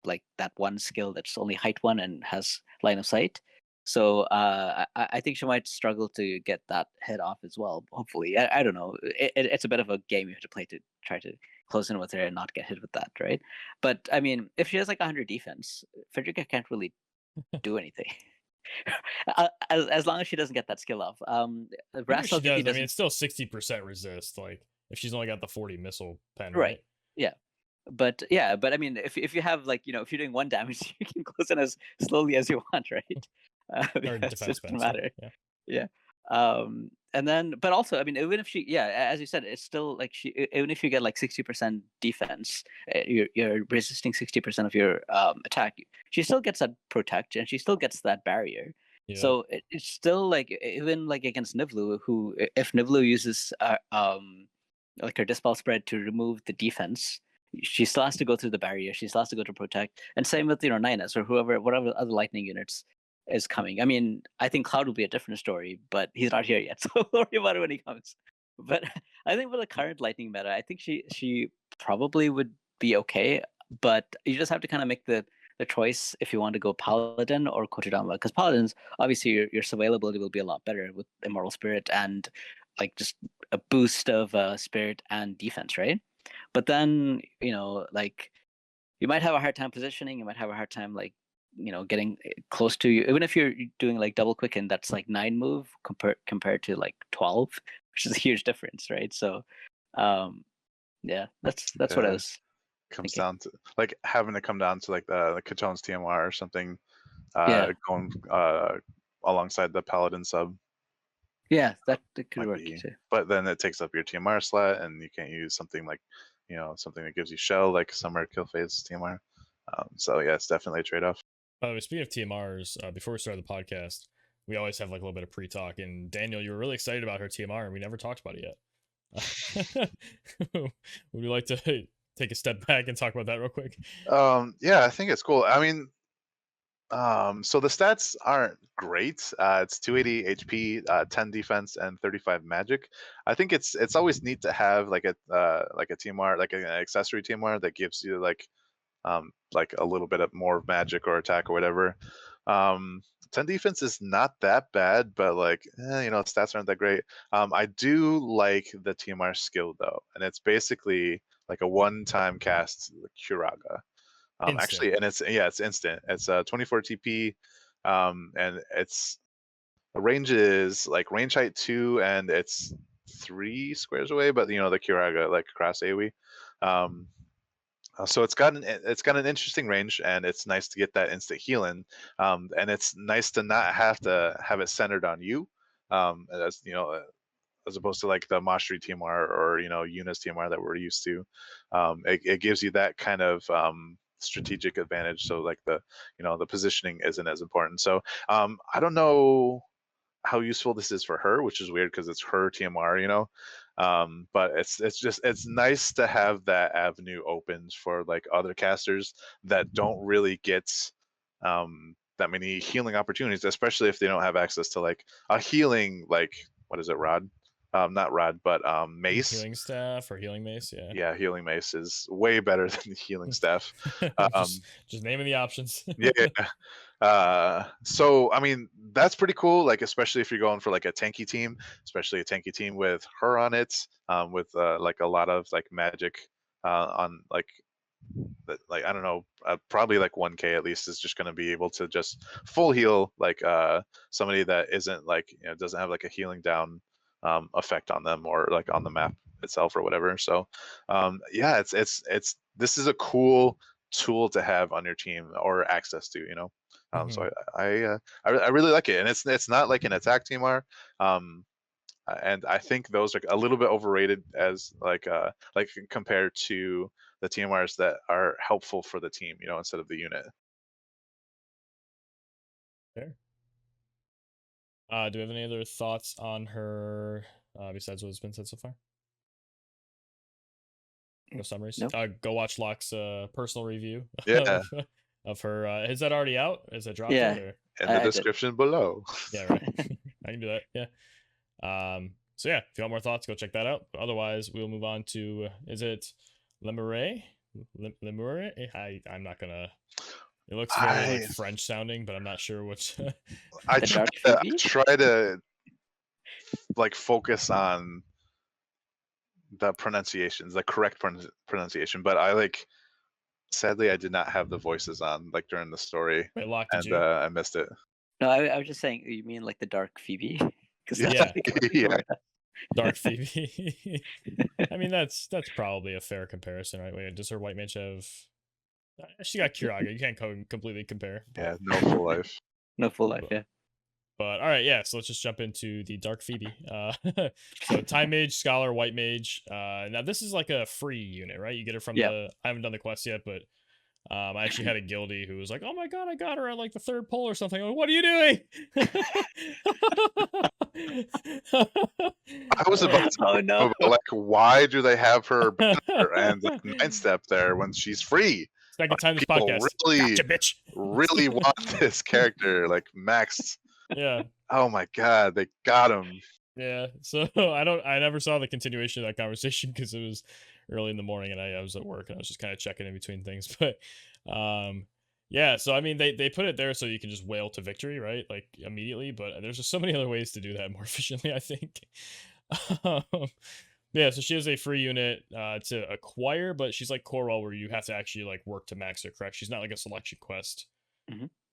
Speaker 3: like that one skill that's only height 1 and has line of sight. So I think she might struggle to get that head off as well. Hopefully, I don't know. It's a bit of a game you have to play to try to close in with her and not get hit with that, right? But I mean, if she has like 100 defense, Frederica can't really do anything. As long as she doesn't get that skill off.
Speaker 1: She does. I mean, it's still 60% resist. Like if she's only got the 40 missile pen,
Speaker 3: right? Yeah. But I mean, if you have like if you're doing 1 damage, you can close in as slowly as you want, right?
Speaker 1: Or defense
Speaker 3: it doesn't matter. Yeah. And then, but also, I mean, even if she, as you said, it's still like even if you get like 60% defense, you're resisting 60% of your attack. She still gets that protect, and she still gets that barrier. Yeah. So it's still like even like against Nivlu, who if Nivlu uses like her dispel spread to remove the defense, she still has to go through the barrier. She still has to go to protect, and same with 9S or whatever other lightning units is coming. I mean, I think Cloud will be a different story, but he's not here yet, so worry about it when he comes. But I think with the current lightning meta, I think she probably would be okay, but you just have to kind of make the choice if you want to go Paladin or Kotodama, because Paladins, obviously your survivability will be a lot better with Immortal Spirit and like just a boost of spirit and defense, right? But then like you might have a hard time positioning, you might have a hard time like getting close to you, even if you're doing like double quicken, that's like 9 move compared to like 12, which is a huge difference, right? So Yeah, that's what I
Speaker 2: Yeah,
Speaker 3: was
Speaker 2: comes
Speaker 3: thinking.
Speaker 2: down to like having to come down to like the Katone's TMR or something,
Speaker 3: Yeah,
Speaker 2: going alongside the Paladin sub
Speaker 3: yeah, that could
Speaker 2: might
Speaker 3: work
Speaker 2: be.
Speaker 3: too.
Speaker 2: But then it takes up your TMR slot, and you can't use something like, something that gives you shell like Summer Kill Phase TMR. So yeah, it's definitely a trade off.
Speaker 1: By the way, speaking of TMRs, before we started the podcast, we always have like a little bit of pre-talk. And Daniel, you were really excited about her TMR, and we never talked about it yet. Would you like to take a step back and talk about that real quick?
Speaker 2: Yeah, I think it's cool. I mean, so the stats aren't great. It's 280 HP, 10 defense, and 35 magic. I think it's always neat to have like a TMR, like an accessory TMR that gives you like a little bit of more magic or attack or whatever. 10 defense is not that bad, but like stats aren't that great. I do like the TMR skill though, and it's basically like a one-time cast Curaga.
Speaker 1: Instant.
Speaker 2: Actually, and it's instant. It's 24 TP, and it's the range is like range height 2, and it's 3 squares away. But the Curaga like cross AoE. So it's got an interesting range, and it's nice to get that instant healing. And it's nice to not have to have it centered on you, as opposed to like the Mastery TMR or Eunice TMR that we're used to. It gives you that kind of strategic advantage. So like the positioning isn't as important. So I don't know how useful this is for her, which is weird because it's her TMR. But it's nice to have that avenue open for like other casters that don't really get that many healing opportunities, especially if they don't have access to like a healing, like what is it, rod? Not rod, but mace.
Speaker 1: Healing staff or healing mace, yeah.
Speaker 2: Yeah, healing mace is way better than the healing staff.
Speaker 1: just naming the options.
Speaker 2: Yeah. So I mean, that's pretty cool. Like, especially if you're going for like a tanky team, especially a tanky team with her on it, with like a lot of like magic on like I don't know, probably like 1K at least is just going to be able to just full heal like somebody that isn't like doesn't have like a healing down effect on them or like on the map itself or whatever. So yeah, it's this is a cool tool to have on your team or access to. So I really like it, and it's not like an attack TMR. And I think those are a little bit overrated as like compared to the TMRs that are helpful for the team, instead of the unit.
Speaker 1: Fair. Do we have any other thoughts on her besides what's been said so far? No summaries.
Speaker 3: Nope.
Speaker 1: Go watch Locke's personal review
Speaker 2: Yeah,
Speaker 1: of her. Is that already out? Is it dropped
Speaker 3: Yeah.
Speaker 1: yet? Or?
Speaker 2: in the description below.
Speaker 1: Yeah, right. I can do that. Yeah. So yeah, if you want more thoughts, go check that out. But otherwise, we'll move on to is it Lemure? Lemure? I'm not gonna. It looks very like French sounding, but I'm not sure which.
Speaker 2: I
Speaker 3: The
Speaker 2: try,
Speaker 3: dark
Speaker 2: I
Speaker 3: Phoebe?
Speaker 2: try to like focus on the pronunciations, the correct pronunciation, but I like sadly I did not have the voices on like during the story,
Speaker 1: Wait, Locke, did
Speaker 2: and
Speaker 1: you?
Speaker 2: I missed it.
Speaker 3: No, I was just saying. You mean like the dark Phoebe? Because that's
Speaker 2: Yeah,
Speaker 3: what they can
Speaker 2: yeah.
Speaker 1: Dark Phoebe. I mean, that's probably a fair comparison, right? Wait, does her white mage have? She got Curaga. You can't completely compare. But,
Speaker 2: Yeah, no full life.
Speaker 3: No full life, yeah.
Speaker 1: But all right, yeah. So let's just jump into the Dark Phoebe. So Time Mage, Scholar, White Mage. Now this is like a free unit, right? You get it from
Speaker 3: Yeah.
Speaker 1: the. I haven't done the quest yet, but I actually had a guildie who was like, "Oh my god, I got her at like the 3rd pull or something." I'm like, what are you doing?
Speaker 2: I was about to
Speaker 3: Oh no.
Speaker 2: but like, why do they have her banner and like 9-step there when she's free?
Speaker 1: Second time this
Speaker 2: People
Speaker 1: podcast.
Speaker 2: really,
Speaker 1: Gotcha, bitch.
Speaker 2: really want this character like maxed.
Speaker 1: Yeah.
Speaker 2: Oh my god, they got him.
Speaker 1: Yeah. So I never saw the continuation of that conversation because it was early in the morning and I was at work and I was just kind of checking in between things. But yeah, so I mean they put it there so you can just wail to victory, right? Like immediately, but there's just so many other ways to do that more efficiently, I think. Yeah, so she has a free unit to acquire, but she's like Corwell where you have to actually like work to max her, correct? She's not like a selection quest.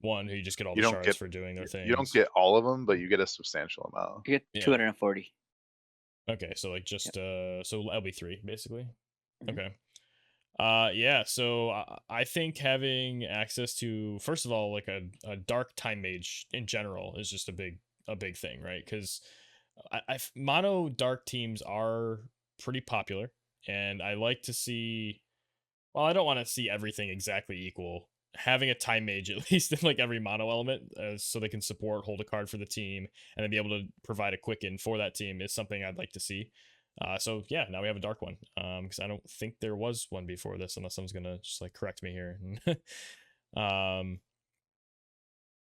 Speaker 1: One who you just get all the shards for doing their things.
Speaker 2: You don't get all of them, but you get a substantial amount.
Speaker 3: You get 240.
Speaker 1: Okay, so like just so LB3 basically.
Speaker 3: Mhm.
Speaker 1: Okay. Yeah, so I think having access to, first of all, like a dark time mage in general is just a big thing, right? Because mono dark teams are pretty popular, and I like to see. Well, I don't want to see everything exactly equal. Having a time mage at least in like every mono element, so they can support, hold a card for the team, and then be able to provide a quicken for that team is something I'd like to see. So yeah, now we have a dark one. Because I don't think there was one before this, unless someone's gonna just like correct me here. um,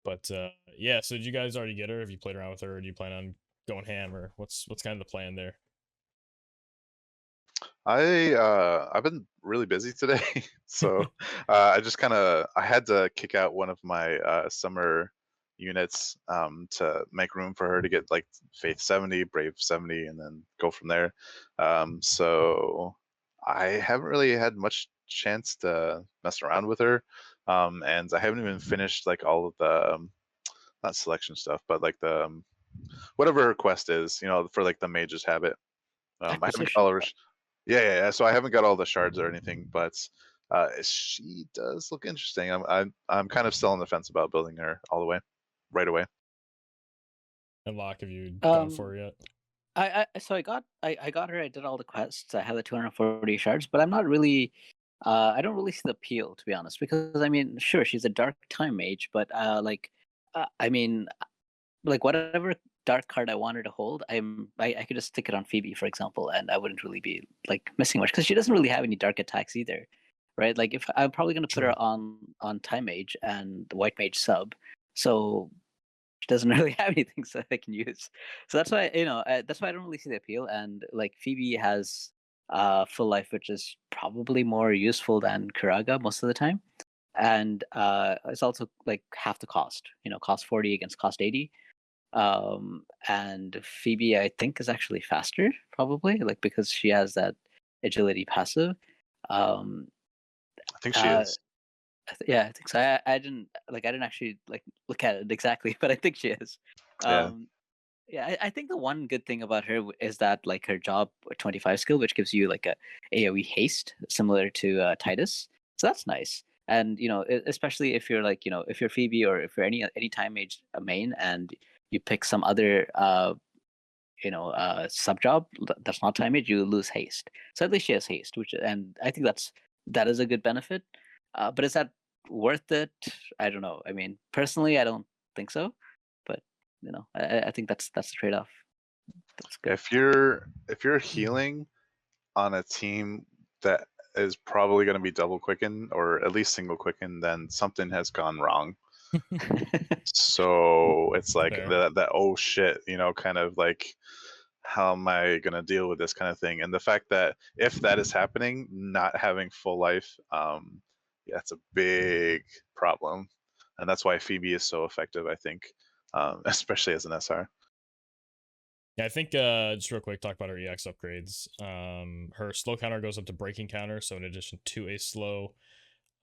Speaker 1: but yeah. So did you guys already get her? Have you played around with her? Or do you plan on going ham, or what's kind of the plan there?
Speaker 2: I've been really busy today, so I just kind of I had to kick out one of my summer units to make room for her to get like Faith 70, Brave 70, and then go from there. So I haven't really had much chance to mess around with her, and I haven't even finished like all of the not selection stuff, but like the whatever her quest is, for like the mage's habit. I haven't got
Speaker 3: Acquisition.
Speaker 2: all her. Yeah, yeah, yeah. So I haven't got all the shards or anything, but she does look interesting. I'm kind of still on the fence about building her all the way, right away.
Speaker 1: And Locke, have you gone for
Speaker 3: Um,
Speaker 1: her yet?
Speaker 3: so I got her. I did all the quests. I have the 240 shards, but I'm not really. I don't really see the appeal, to be honest, because I mean, sure, she's a dark time mage, but I mean, like whatever dark card I wanted to hold, I could just stick it on Phoebe, for example, and I wouldn't really be like missing much because she doesn't really have any dark attacks either, right? Like if I'm probably gonna put
Speaker 1: True.
Speaker 3: her on Time Mage and the White Mage sub, so she doesn't really have anything so I can use. So that's why that's why I don't really see the appeal. And like Phoebe has full life, which is probably more useful than Kiraga most of the time, and it's also like half the cost. Cost 40 against cost 80. And Phoebe, I think, is actually faster, probably, like because she has that agility passive. Um,
Speaker 2: I think she
Speaker 3: uh,
Speaker 2: is.
Speaker 3: yeah, I think so. I didn't actually like look at it exactly, but I think she is.
Speaker 2: Yeah.
Speaker 3: Um, yeah, I think the one good thing about her is that like her job 25 skill, which gives you like a AOE haste, similar to Titus. So that's nice. And especially if you're like if you're Phoebe or if you're any time mage main and you pick some other sub job that's not time mage, you lose haste. So at least she has haste, which and I think that is a good benefit. But is that worth it? I don't know. I mean, personally, I don't think so. But I think that's the trade off. That's good.
Speaker 2: If you're healing on a team that is probably going to be double quicken or at least single quicken, then something has gone wrong. So it's like
Speaker 1: Fair.
Speaker 2: that oh shit, kind of like how am I going to deal with this kind of thing? And the fact that if that is happening, not having full life, yeah, it's a big problem. And that's why Phoebe is so effective, I think, especially as an SR.
Speaker 1: Yeah, I think just real quick, talk about her EX upgrades. Her slow counter goes up to breaking counter, so in addition to a slow,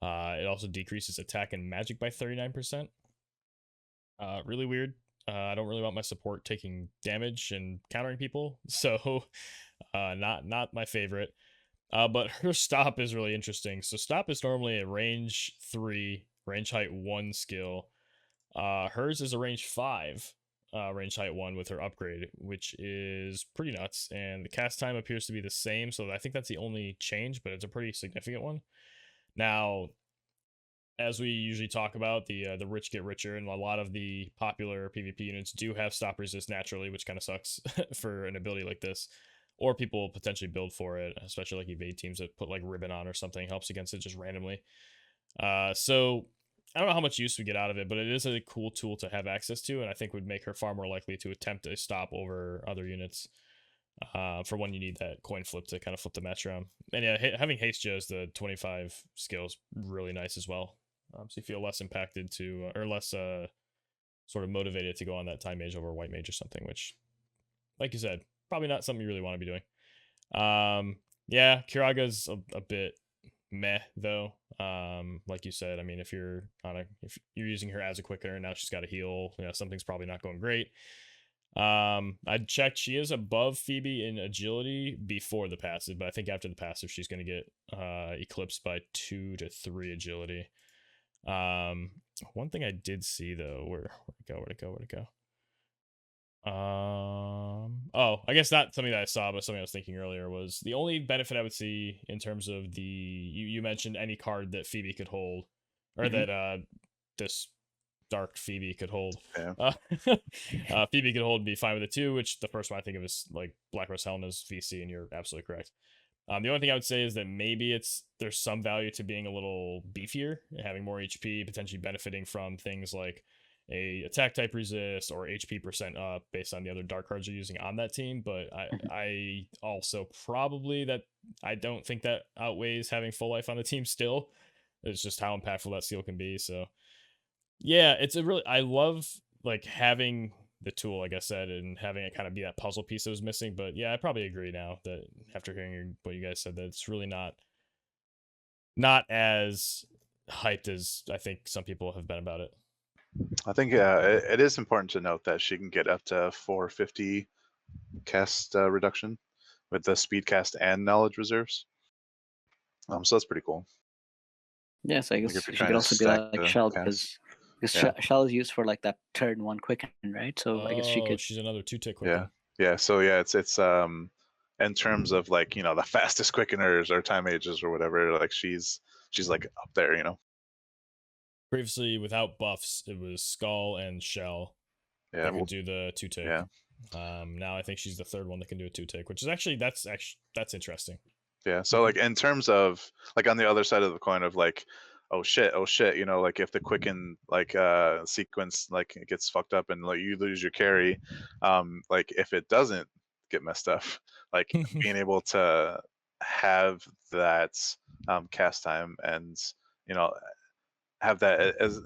Speaker 1: it also decreases attack and magic by 39%. Really weird. I don't really want my support taking damage and countering people, so not my favorite. But her stop is really interesting. So stop is normally a range 3, range height 1 skill. Hers is a range 5, range height 1 with her upgrade, which is pretty nuts. And the cast time appears to be the same, so I think that's the only change, but it's a pretty significant one. Now, as we usually talk about, the rich get richer, and a lot of the popular PvP units do have stop resist naturally, which kind of sucks for an ability like this. Or people potentially build for it, especially like evade teams that put like ribbon on or something helps against it just randomly. So I don't know how much use we get out of it, but it is a cool tool to have access to, and I think would make her far more likely to attempt a stop over other units. For when you need that coin flip to kind of flip the match around. And yeah, having haste as the 25 skills really nice as well. So you feel less impacted to or less sort of motivated to go on that time mage over white mage or something, which, like you said, probably not something you really want to be doing. Yeah, Kiraga's a bit meh though. Like you said, I mean, if you're using her as a quicker and now she's got a heal, something's probably not going great. I checked. She is above Phoebe in agility before the passive, but I think after the passive, she's going to get eclipsed by 2 to 3 agility. One thing I did see though, where'd it go? Oh, I guess not something that I saw, but something I was thinking earlier was the only benefit I would see in terms of you mentioned any card that Phoebe could hold, or
Speaker 3: Mhm.
Speaker 1: that this dark Phoebe could hold.
Speaker 2: Yeah.
Speaker 1: Phoebe could hold and be fine with it too, which the first one I think of is like Black Rose Helena's VC, and you're absolutely correct. The only thing I would say is that maybe there's some value to being a little beefier, having more HP, potentially benefiting from things like a attack type resist or HP percent up based on the other dark cards you're using on that team. But
Speaker 3: Mhm.
Speaker 1: I also probably that I don't think that outweighs having full life on the team still. It's just how impactful that skill can be. So yeah, it's a really I love like having the tool, like I said, and having it kind of be that puzzle piece that was missing. But yeah, I probably agree now that after hearing what you guys said, that it's really not as hyped as I think some people have been about it.
Speaker 2: I think it is important to note that she can get up to 450 cast reduction with the speed cast and knowledge reserves. So that's pretty cool.
Speaker 3: Yes, I
Speaker 2: Like
Speaker 3: guess
Speaker 2: if you're
Speaker 3: she
Speaker 2: trying
Speaker 3: could
Speaker 2: to
Speaker 3: also be
Speaker 2: stack
Speaker 3: like
Speaker 2: the
Speaker 3: Shell
Speaker 2: cast.
Speaker 3: because
Speaker 2: Yeah.
Speaker 3: Shell is used for like that turn one quicken, right? So I guess she
Speaker 1: Oh,
Speaker 3: could.
Speaker 1: she's another 2-tick
Speaker 2: Yeah.
Speaker 1: quicken.
Speaker 2: Yeah. So yeah, it's in terms of like, the fastest quickeners or time ages or whatever, like she's like up there.
Speaker 1: Previously, without buffs, it was Skull and Shell
Speaker 2: Yeah.
Speaker 1: that
Speaker 2: Well,
Speaker 1: could do the 2-tick.
Speaker 2: yeah.
Speaker 1: Now I think she's the third one that can do a 2-tick, which is that's interesting.
Speaker 2: Yeah. So like in terms of like on the other side of the coin of like, oh shit, like if the quicken like sequence like it gets fucked up and like you lose your carry, like if it doesn't get messed up, like being able to have that cast time and you know have that as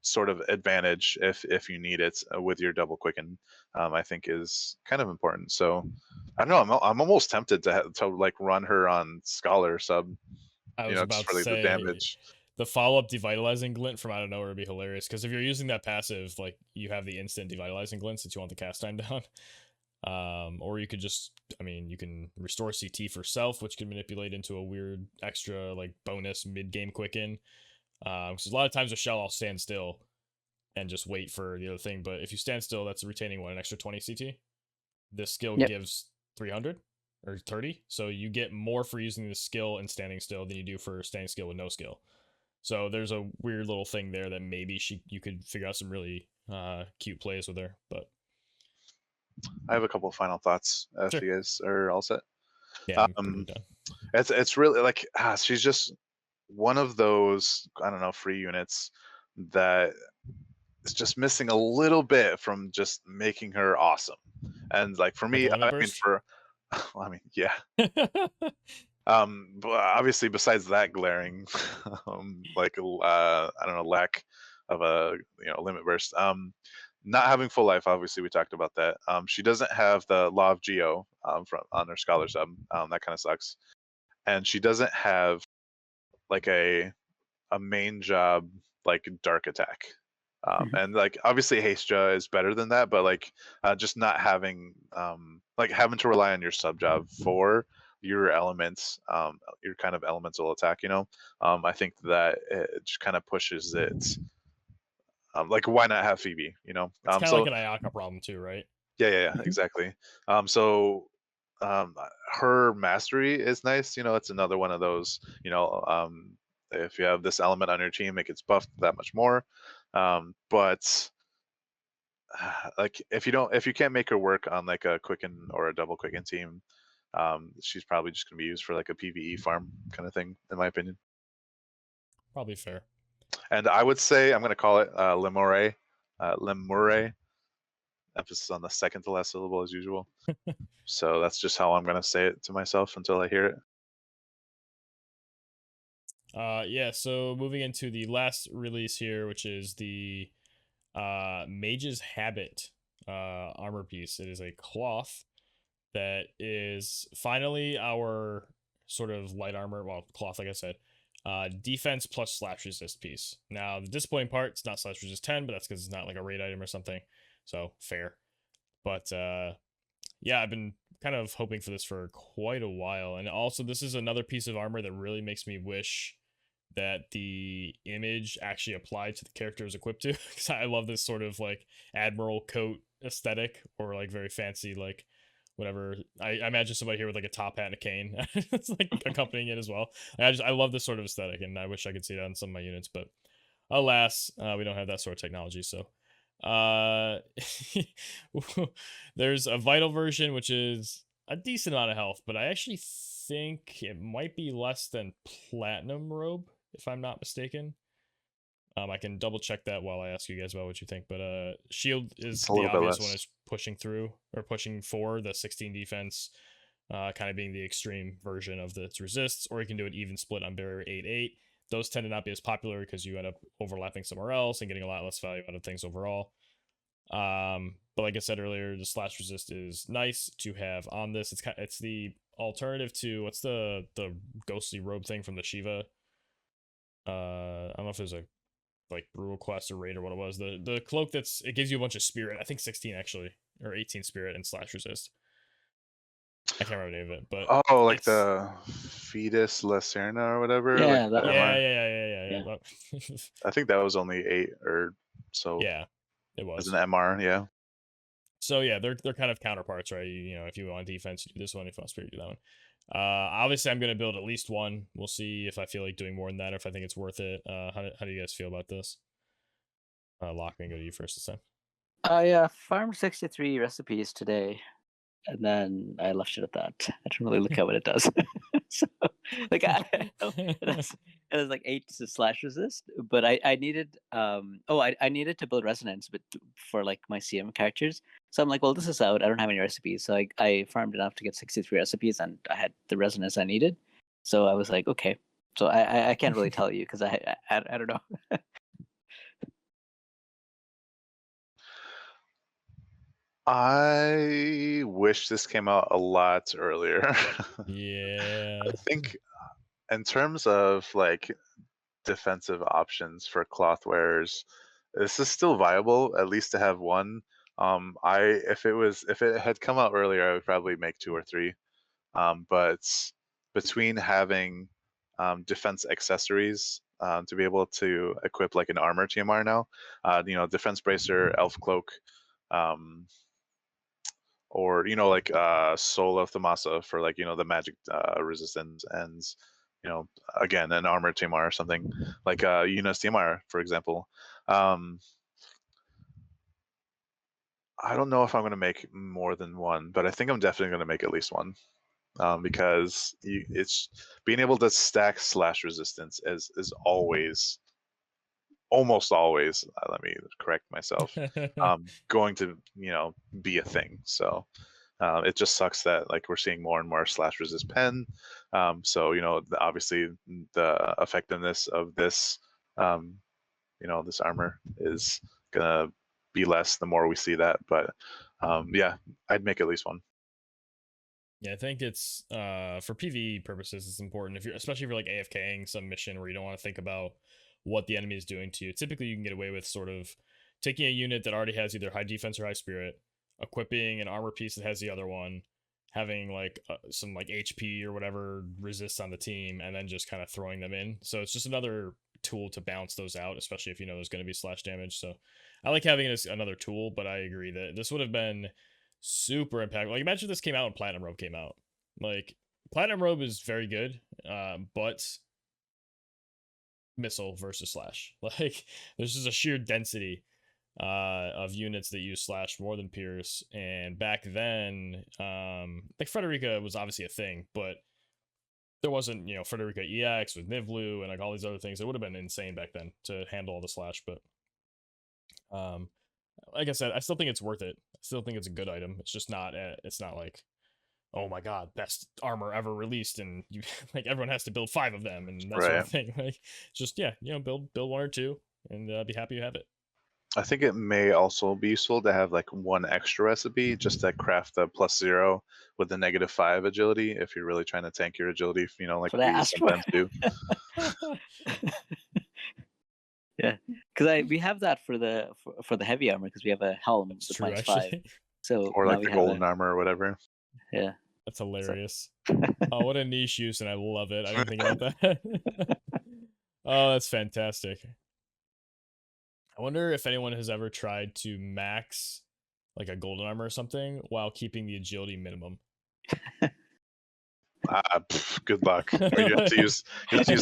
Speaker 2: sort of advantage if you need it with your double quicken, I think is kind of important. So I don't know, I'm almost tempted to like run her on scholar sub,
Speaker 1: I was
Speaker 2: just
Speaker 1: about to
Speaker 2: for like the
Speaker 1: say
Speaker 2: damage.
Speaker 1: the follow-up devitalizing glint from out of nowhere would be hilarious, because if you're using that passive, like you have the instant devitalizing glint since you want the cast time down. Or you could just, I mean, you can restore CT for self, which can manipulate into a weird extra like bonus mid-game quicken. Because a lot of times with Shell, I'll stand still and just wait for the other thing. But if you stand still, that's retaining an extra 20 CT. This skill
Speaker 3: Yep.
Speaker 1: gives 300 or 30, so you get more for using the skill and standing still than you do for standing still with no skill. So there's a weird little thing there that maybe you could figure out some really cute plays with her. But
Speaker 2: I have a couple of final thoughts if
Speaker 1: sure,
Speaker 2: you guys are all set.
Speaker 1: yeah, I'm pretty
Speaker 2: um
Speaker 1: done.
Speaker 2: it's really like she's just one of those, I don't know, free units that is just missing a little bit from just making her awesome. And like for
Speaker 1: Like
Speaker 2: me,
Speaker 1: a limit
Speaker 2: I mean,
Speaker 1: burst.
Speaker 2: I mean, yeah. But obviously, besides that glaring, like I don't know, lack of a limit burst. Not having full life, obviously, we talked about that. She doesn't have the law of geo from on her scholar sub. That kind of sucks. And she doesn't have like a main job like dark attack.
Speaker 3: Mhm.
Speaker 2: And like obviously Hastra is better than that, but like just not having like having to rely on your sub job for your elements, your kind of elemental attack, I think that it just kind of pushes it. Like why not have Phoebe,
Speaker 1: It's kind of like
Speaker 2: so
Speaker 1: an Ayaka problem too, right?
Speaker 2: yeah,
Speaker 3: Mhm.
Speaker 2: exactly. So her mastery is nice. It's another one of those. If you have this element on your team, it gets buffed that much more. But like if you can't make her work on like a quicken or a double quicken team, she's probably just gonna be used for like a PVE farm kind of thing, in my opinion.
Speaker 1: Probably fair.
Speaker 2: And I would say I'm gonna call it Lemure, Lemure. Emphasis on the second to last syllable as usual. So that's just how I'm gonna say it to myself until I hear it.
Speaker 1: Yeah, so moving into the last release here, which is the Mage's Habit armor piece. It is a cloth that is finally our sort of light armor, well, cloth, like I said, defense plus slash resist piece. Now, the disappointing part, it's not slash resist 10, but that's because it's not like a raid item or something. So, fair. But yeah, I've been kind of hoping for this for quite a while. And also, this is another piece of armor that really makes me wish that the image actually applied to the character it was equipped to. Because I love this sort of like admiral coat aesthetic, or like very fancy, like whatever. I imagine somebody here with like a top hat and a cane. It's like accompanying it as well. I love this sort of aesthetic, and I wish I could see that on some of my units, but alas, we don't have that sort of technology. So uh there's a vital version, which is a decent amount of health, but I actually think it might be less than platinum robe, if I'm not mistaken. I can double check that while I ask you guys about what you think, but shield is
Speaker 2: It's a
Speaker 1: the
Speaker 2: little bit
Speaker 1: obvious one,
Speaker 2: less.
Speaker 1: is pushing through or pushing for the 16 defense, kind of being the extreme version of its resists, or you can do an even split on barrier 8/8. Those tend to not be as popular because you end up overlapping somewhere else and getting a lot less value out of things overall. But like I said earlier, the slash resist is nice to have on this. It's the alternative to, what's the ghostly robe thing from the Shiva. I don't know if there's a like Brutal Quest or Raid or what it was. The cloak it gives you a bunch of spirit. I think 16 actually, or 18 spirit and slash resist. I can't remember the name of it, but
Speaker 2: Oh, like
Speaker 1: it's
Speaker 2: the Fetus Lacerna or whatever.
Speaker 3: Yeah,
Speaker 2: Like
Speaker 3: that
Speaker 2: the
Speaker 3: one.
Speaker 1: yeah,
Speaker 2: MR.
Speaker 1: yeah.
Speaker 2: I think that was only 8 or so
Speaker 1: Yeah, it
Speaker 2: as
Speaker 1: was.
Speaker 2: an MR. Yeah.
Speaker 1: So yeah, they're kind of counterparts, right? You know, if you want defense, you do this one. If you want spirit, you do that one. Obviously, I'm gonna build at least one. We'll see if I feel like doing more than that, or if I think it's worth it. How do you guys feel about this? Lockman, go to you first this time.
Speaker 3: I farmed 63 recipes today, and then I left it at that. I didn't really look at what it does. So, like, I know it has like 8 slash resist, but I needed I needed to build resonance, but for like my CM characters. So I'm like, well, this is out. I don't have any recipes, so I farmed enough to get 63 recipes, and I had the resonance I needed. So I was like, okay. So I can't really tell you because I don't know.
Speaker 2: I wish this came out a lot earlier.
Speaker 1: Yeah.
Speaker 2: I think in terms of like defensive options for cloth wearers, this is still viable, at least to have one. If it had come out earlier, I would probably make 2 or 3. But between having defense accessories to be able to equip like an armor TMR now, defense bracer, elf cloak, um, or like soul of Thamasa for like the magic resistance, and again an armor TMR or something like Eunice TMR, for example. I don't know if I'm going to make more than one, but I think I'm definitely going to make at least one. Because it's being able to stack slash resistance is almost always, let me correct myself, going to be a thing. So it just sucks that like we're seeing more and more slash resist pen. So obviously the effectiveness of this this armor is gonna be less the more we see that. But yeah, I'd make at least one.
Speaker 1: Yeah, I think it's for PvE purposes, it's important, if you're, especially if you're like AFKing some mission where you don't want to think about what the enemy is doing to you. Typically, you can get away with sort of taking a unit that already has either high defense or high spirit, equipping an armor piece that has the other one, having like some like HP or whatever resists on the team, and then just kind of throwing them in. So it's just another tool to balance those out, especially if you know there's going to be slash damage. So I like having it as another tool, but I agree that this would have been super impactful. Like, imagine if this came out when Platinum Robe came out. Like, Platinum Robe is very good, but missile versus slash. Like, there's just a sheer density of units that use slash more than Pierce. And back then, like Frederica was obviously a thing, but there wasn't, Frederica EX with Nivlu and like all these other things. It would have been insane back then to handle all the slash, but like I said, I still think it's worth it. I still think it's a good item. It's just not. It's not like, oh my god, best armor ever released, and you like everyone has to build 5 of them and that sort
Speaker 2: Right.
Speaker 1: of thing. Like, just build 1 or 2 and be happy you have it.
Speaker 2: I think it may also be useful to have like one extra recipe just to craft the +0 with the -5 agility if you're really trying to tank your agility, like
Speaker 3: That's what I
Speaker 2: we
Speaker 3: asked for.
Speaker 2: sometimes do.
Speaker 3: Yeah, because we have that for the heavy armor because we have a helm
Speaker 1: That's
Speaker 3: with
Speaker 1: true,
Speaker 3: -5.
Speaker 1: actually.
Speaker 3: So
Speaker 2: Or
Speaker 3: now
Speaker 2: like
Speaker 3: we
Speaker 2: the
Speaker 3: have
Speaker 2: golden armor or whatever.
Speaker 3: yeah.
Speaker 1: That's
Speaker 3: So
Speaker 1: hilarious. Oh, what a niche use, and I love it. I didn't think about that. Oh, that's fantastic. I wonder if anyone has ever tried to max like a golden armor or something while keeping the agility minimum.
Speaker 2: Good luck. Or you have to use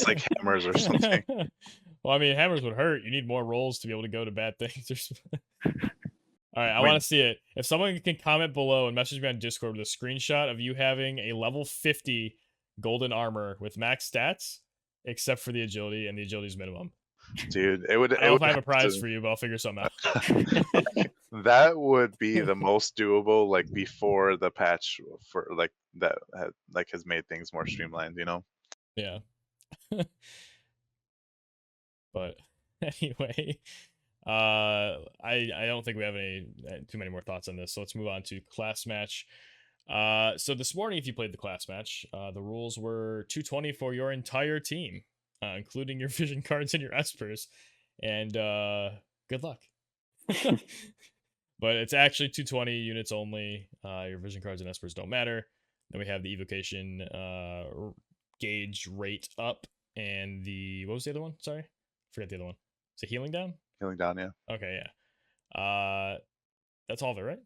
Speaker 2: like hammers or something.
Speaker 1: Well, I mean, hammers would hurt. You need more rolls to be able to go to bad things. All right, I
Speaker 2: I
Speaker 1: want
Speaker 2: mean,
Speaker 1: to see it. If someone can comment below and message me on Discord with a screenshot of you having a level 50 golden armor with max stats, except for the agility, and the agility's minimum.
Speaker 2: dude, it would
Speaker 1: I don't know if I have a
Speaker 2: have
Speaker 1: prize
Speaker 2: to,
Speaker 1: for you, but I'll figure something out.
Speaker 2: that would be the most doable like before the patch for like that had, like has made things more streamlined, you know.
Speaker 1: Yeah. But anyway, I don't think we have any too many more thoughts on this. So let's move on to class match. So this morning, if you played the class match, the rules were 220 for your entire team, including your vision cards and your espers, and good luck. But it's actually 220 units only. Your vision cards and espers don't matter. Then we have the evocation gauge rate up, and the what was the other one? Sorry, forget the other one. Is it healing down?
Speaker 2: Healing down, yeah.
Speaker 1: Okay, yeah. That's all of it, right?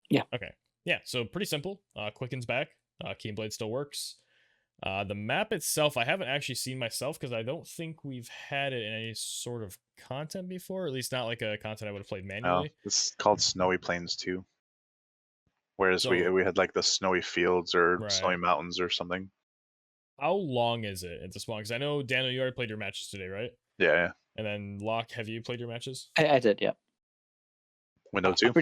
Speaker 3: Yeah.
Speaker 1: Okay. Yeah. So pretty simple. Quicken's back. Keyblade still works. The map itself, I haven't actually seen myself because I don't think we've had it in any sort of content before, at least not like a content I would have played
Speaker 2: No,
Speaker 1: manually.
Speaker 2: it's called Snowy Plains 2. Whereas
Speaker 1: So,
Speaker 2: we had like the snowy fields or snowy
Speaker 1: right.
Speaker 2: mountains or something.
Speaker 1: How long is it at this point? Because I know, Daniel, you already played your matches today, right?
Speaker 2: Yeah, yeah.
Speaker 1: And then, Locke, have you played your matches?
Speaker 3: I did, yeah.
Speaker 2: Window 2.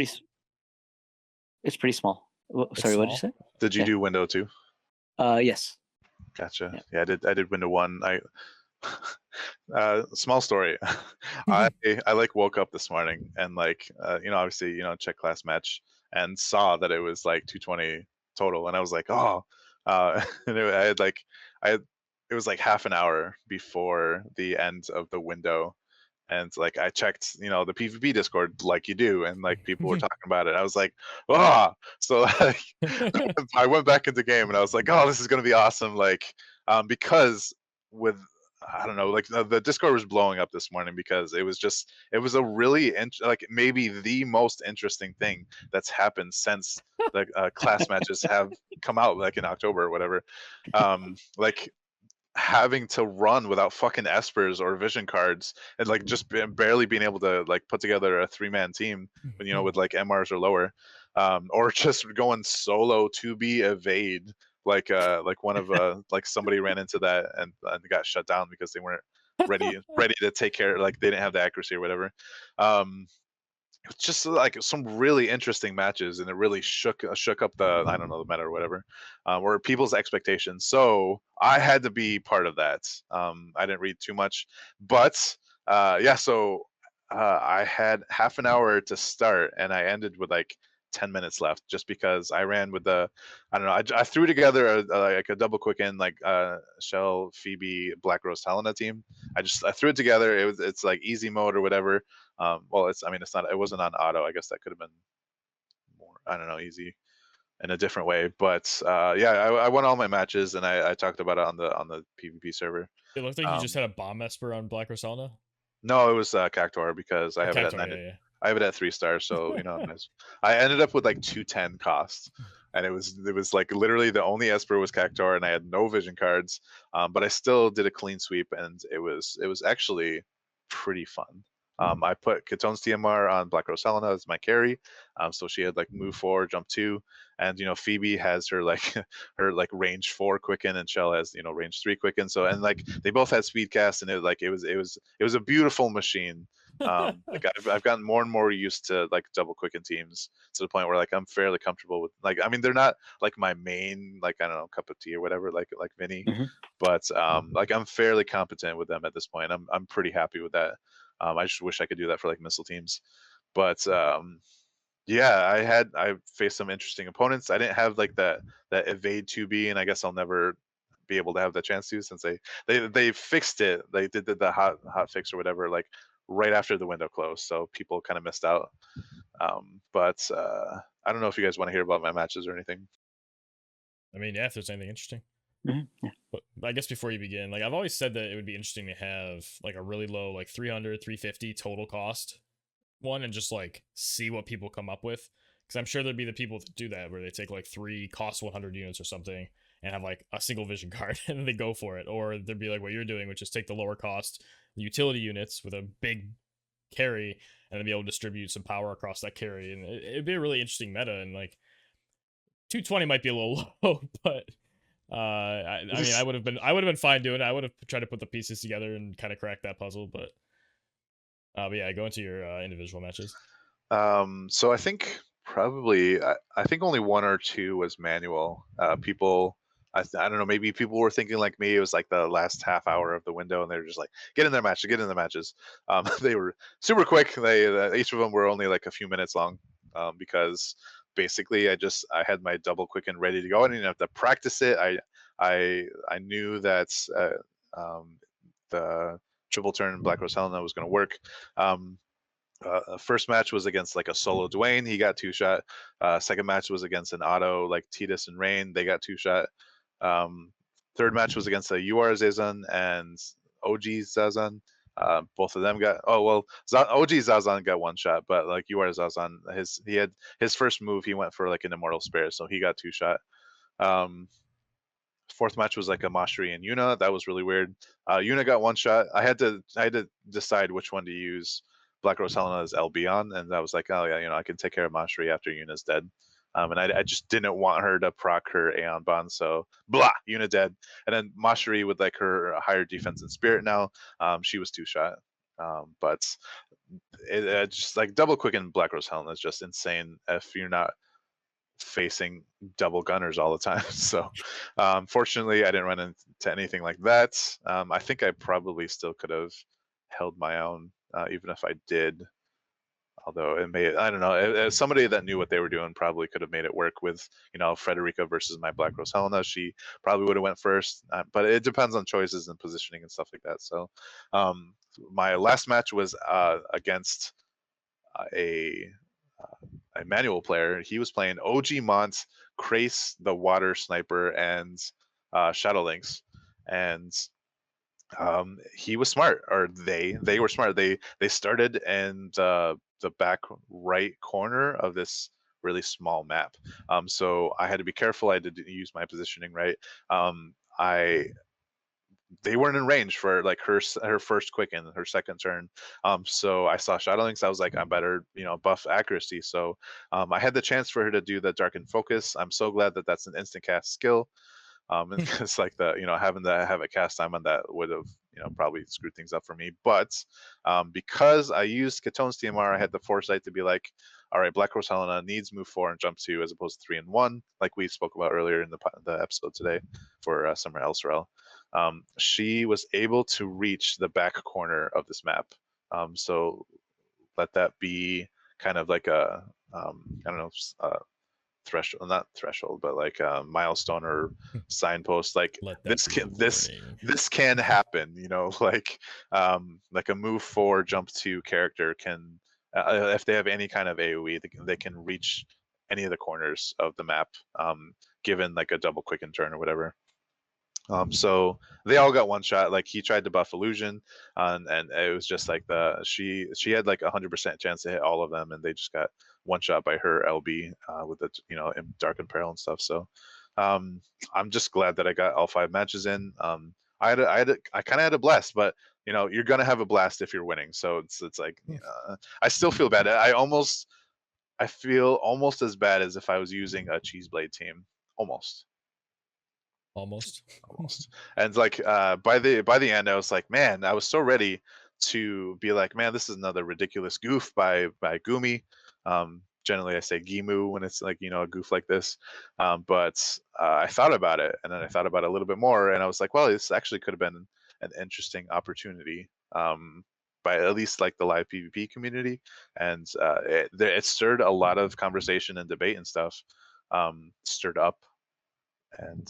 Speaker 3: It's pretty small.
Speaker 1: It's
Speaker 3: Sorry, what did you
Speaker 1: small?
Speaker 3: say?
Speaker 2: Did you
Speaker 3: Yeah.
Speaker 2: do window 2?
Speaker 3: Yes.
Speaker 2: Gotcha.
Speaker 3: Yeah.
Speaker 2: Yeah, I did window 1. Small story. I like woke up this morning and like you know, obviously, you know, check class match and saw that it was like 220 total, and I was like, oh, and I had like it was like half an hour before the end of the window, and like I checked, you know, the PvP Discord like you do, and like people were talking about it. I was like, ah, so like I went back into game and I was like, oh, this is gonna be awesome, like because with I don't know, like the Discord was blowing up this morning because it was a really like maybe the most interesting thing that's happened since the class matches have come out like in October or whatever. Like having to run without fucking espers or vision cards and like just barely being able to like put together a 3-man team, you know, with like MRs or lower, or just going solo to be evade like one of like somebody ran into that and got shut down because they weren't ready to take care, like they didn't have the accuracy or whatever. It's just like some really interesting matches, and it really shook up the, I don't know, the meta or whatever, or people's expectations. So I had to be part of that. I didn't read too much, but yeah. So I had half an hour to start, and I ended with like 10 minutes left, just because I ran with the, I don't know, I threw together like a double quicken like Shell, Phoebe, Black Rose, Helena team. I threw it together. It's like easy mode or whatever. Well, I mean, it wasn't on auto. I guess that could have been more, I don't know, easy in a different way. But yeah, I won all my matches, and I talked about it on the PvP server.
Speaker 1: It looked like you just
Speaker 2: Um,
Speaker 1: had a bomb esper on Black Rosalna.
Speaker 2: no, it was Cactuar because I
Speaker 1: Oh,
Speaker 2: have it at
Speaker 1: Cactuar, yeah.
Speaker 2: I have it at 3 stars, so you know, I ended up with like 210 cost, and it was like literally the only Esper was Cactuar, and I had no vision cards, but I still did a clean sweep, and it was actually pretty fun. I put Katone's TMR on Black Rose Helena as my carry, so she had like move 4, jump 2, and you know Phoebe has her like her like range 4 quicken, and Shell has, you know, range 3 quicken. So, and like they both had speed cast, and it was a beautiful machine. Like I've gotten more and more used to like double quicken teams to the point where like I'm fairly comfortable with, like, I mean, they're not like my main, like, I don't know, cup of tea or whatever, like Vinny, but like I'm fairly competent with them at this point. I'm pretty happy with that. I just wish I could do that for like missile teams, but yeah, I faced some interesting opponents. I didn't have like that evade 2B, and I guess I'll never be able to have the chance to, since they fixed it. They did the hot fix or whatever like right after the window closed, so people kind of missed out. But I don't know if you guys want to hear about my matches or anything.
Speaker 1: I mean, yeah, if there's anything interesting.
Speaker 3: Yeah.
Speaker 1: But I guess before you begin, like I've always said that it would be interesting to have like a really low, like 300, 350 total cost one and just like see what people come up with. Because I'm sure there'd be the people that do that where they take like three cost 100 units or something and have like a single vision card and then they go for it. Or there'd be like what you're doing, which is take the lower cost utility units with a big carry and then be able to distribute some power across that carry. And it'd be a really interesting meta. And like 220 might be a little low, but I mean, I would have been fine doing it. I would have tried to put the pieces together and kind of crack that puzzle, but yeah, go into your individual matches.
Speaker 2: So I think probably I think only one or two was manual. People, I don't know, maybe people were thinking like me. It was like the last half hour of the window, and they were just like, get in their matches, get in the matches. They were super quick. They each of them were only like a few minutes long, because basically I had my double quicken ready to go. I didn't have to practice it. I knew that the triple turn Black Rose Helena was going to work. First match was against like a solo Dwayne. He got two shot. Second match was against an auto like Titus and Rain. They got two shot. Third match was against a UR Zazan and OG Zazan. Both of them got OG Zazan got one shot, but like UR Zazan, he had his first move. He went for like an immortal spare, so he got two shot. Fourth match was like a Mashri and Yuna. That was really weird. Yuna got one shot. I had to decide which one to use Black Rose Helena's LB on, and I was like, oh yeah, I can take care of Mashri after Yuna's dead. And I just didn't want her to proc her Aeon Bond, so blah, Yuna dead. And then Mashri with like her higher defense and spirit now, she was two shot. But it just like double quick in Black Rose Helena is just insane if you're not facing double gunners all the time. So fortunately I didn't run into anything like that. I think I probably still could have held my own, even if I did, although it may, I don't know, as somebody that knew what they were doing probably could have made it work with Frederica versus my Black Rose Helena. She probably would have went first, but it depends on choices and positioning and stuff like that. So my last match was against a manual player. He was playing OG Mont, Krace, the Water Sniper, and Shadow Lynx, and he was smart, or they were smart. They started in the back right corner of this really small map. So I had to be careful. I had to use my positioning right. They weren't in range for like her first quicken, her second turn. So I saw Shadow Lynx. I was like, I better buff accuracy. So I had the chance for her to do the Darken Focus. I'm so glad that that's an instant cast skill. And it's like having to have a cast time on that would have probably screwed things up for me. But because I used Katone's TMR, I had the foresight to be like, all right, Black Rose Helena needs move 4 and jump 2 as opposed to 3 and 1, like we spoke about earlier in the episode today for Summer Elsirelle. She was able to reach the back corner of this map. So let that be kind of like a I don't know, threshold, not threshold, but like a milestone or signpost. Like this can happen. Like a move 4 jump 2 character can, if they have any kind of AOE, they can reach any of the corners of the map, given like a double quicken turn or whatever. So they all got one shot. Like he tried to buff illusion, and it was just like she had like 100% chance to hit all of them, and they just got one shot by her LB with the in dark and peril and stuff. So I'm just glad that I got all 5 matches in. I kind of had a blast, but you're gonna have a blast if you're winning. So it's like I still feel bad. I feel almost as bad as if I was using a Cheeseblade team, almost.
Speaker 1: Almost.
Speaker 2: And it's like by the end I was like, man, I was so ready to be like, man, this is another ridiculous goof by Gumi. Generally I say Gimu when it's like a goof like this, but I thought about it, and then I thought about it a little bit more, and I was like, well, this actually could have been an interesting opportunity, by at least like the live PvP community, and it stirred a lot of conversation and debate and stuff, stirred up, and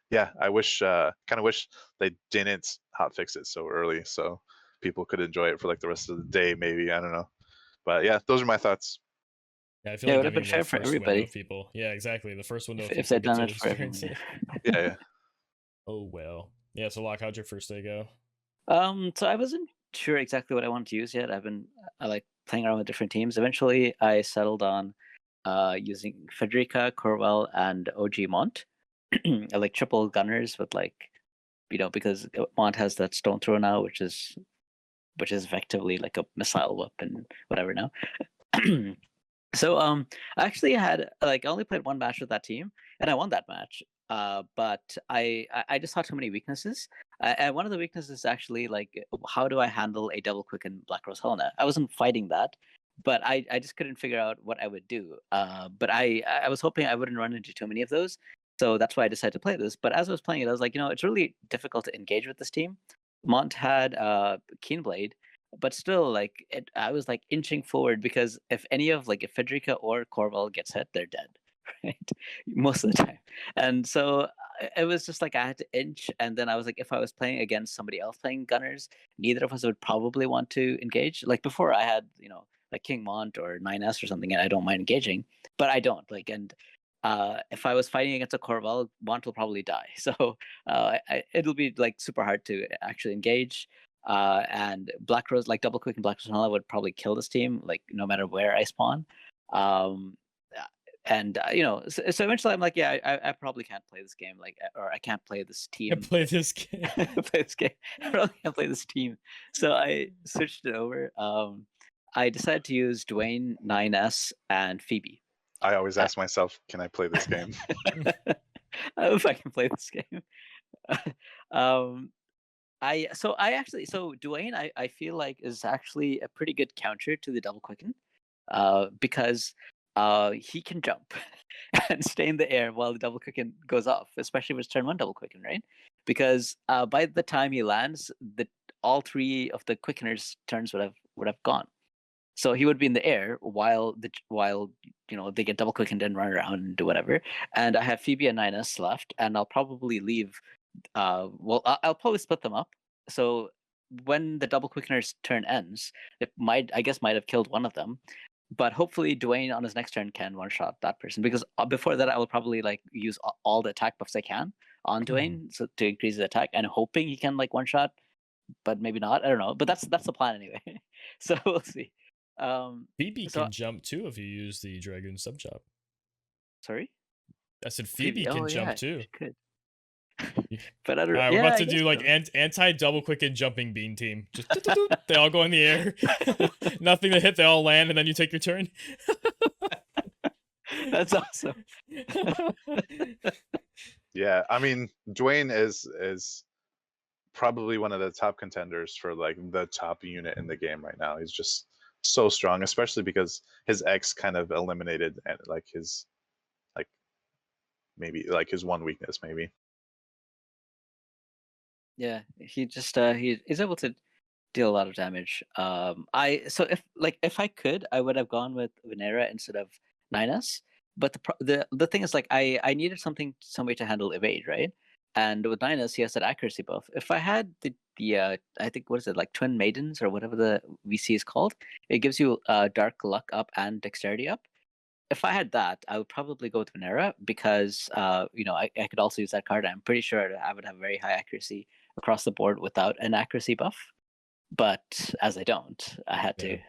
Speaker 2: yeah, I kind of wish they didn't hotfix it so early, so people could enjoy it for like the rest of the day, maybe. I don't know, but yeah, those are my thoughts.
Speaker 1: Yeah, I feel
Speaker 3: Yeah, it
Speaker 1: like
Speaker 3: would have been
Speaker 1: giving the
Speaker 3: fair for
Speaker 1: first window of
Speaker 3: everybody
Speaker 1: people. Yeah, exactly. The first window of
Speaker 3: if
Speaker 1: people
Speaker 3: they'd
Speaker 1: get
Speaker 3: done
Speaker 1: to
Speaker 3: it for
Speaker 1: experience
Speaker 3: everyone.
Speaker 1: it.
Speaker 2: Yeah, yeah.
Speaker 1: Oh well. Yeah. So Locke, how'd your first day go?
Speaker 3: So I wasn't sure exactly what I wanted to use yet. I like playing around with different teams. Eventually, I settled on using Federica, Corwell, and OG Mont. I like triple gunners with like, because Mont has that stone throw now, which is effectively like a missile weapon, whatever now. So I actually had I only played one match with that team, and I won that match. But I just saw too many weaknesses. And one of the weaknesses is actually like, how do I handle a double quick in Black Rose Helena? I wasn't fighting that, but I just couldn't figure out what I would do. But I was hoping I wouldn't run into too many of those, so that's why I decided to play this. But as I was playing it, I was like, it's really difficult to engage with this team. Mont had Keenblade, but still, I was like inching forward, because if Federica or Corval gets hit, they're dead, right? Most of the time. And so it was just like I had to inch, and then I was like, if I was playing against somebody else playing gunners, neither of us would probably want to engage. Like before, I had like King Mont or 9S or something, and I don't mind engaging, but I don't like. And if I was fighting against a Corval, Mont will probably die. So it'll be like super hard to actually engage. And Black Rose, like double quick and Black Rose Helena, would probably kill this team, like no matter where I spawn. Um, and so eventually I'm like, yeah, I probably can't play this game, or I can't play this
Speaker 1: I
Speaker 3: team.
Speaker 1: play this game.
Speaker 3: Play this game. I probably can't play this team. So I switched it over. I decided to use Dwayne, 9S, and Phoebe.
Speaker 2: I always ask myself, can I play this game?
Speaker 3: I hope I can play this game. um, so Dwayne, I feel like is actually a pretty good counter to the double quicken, because he can jump and stay in the air while the double quicken goes off, especially if it's turn one double quicken, right? Because by the time he lands, all three of the quickeners turns would have gone. So he would be in the air while they get double quickened and run around and do whatever. And I have Phoebe and 9S left, and I'll probably leave. I'll probably split them up. So when the double quickener's turn ends, might have killed one of them, but hopefully Dwayne on his next turn can one shot that person, because before that I will probably like use all the attack buffs I can on Dwayne, so to increase his attack, and hoping he can like one shot, but maybe not. I don't know, but that's the plan anyway. So we'll see.
Speaker 1: Phoebe
Speaker 3: So
Speaker 1: can jump too if you use the Dragoon sub chop.
Speaker 3: sorry,
Speaker 1: I said Phoebe can
Speaker 3: Oh
Speaker 1: jump
Speaker 3: yeah,
Speaker 1: too.
Speaker 3: she could.
Speaker 1: Yeah.
Speaker 3: But I don't.
Speaker 1: All right, we're
Speaker 3: Yeah,
Speaker 1: about
Speaker 3: I
Speaker 1: to
Speaker 3: guess
Speaker 1: do like
Speaker 3: so.
Speaker 1: anti double quicken jumping bean team. Just they all go in the air. Nothing to hit, they all land, and then you take your turn.
Speaker 3: That's awesome.
Speaker 2: Yeah, I mean, Dwayne is probably one of the top contenders for like the top unit in the game right now. He's just so strong, especially because his X kind of eliminated and like his maybe like his one weakness maybe.
Speaker 3: Yeah, he just he's able to deal a lot of damage. If I could, I would have gone with Venera instead of 9S. But the thing is, like, I needed some way to handle evade, right? And with 9S, he has that accuracy buff. If I had the I think, what is it, like Twin Maidens or whatever the VC is called, it gives you Dark Luck up and Dexterity up. If I had that, I would probably go with Venera, because I could also use that card. I'm pretty sure I would have very high accuracy across the board without an accuracy buff. But as I don't, I had to,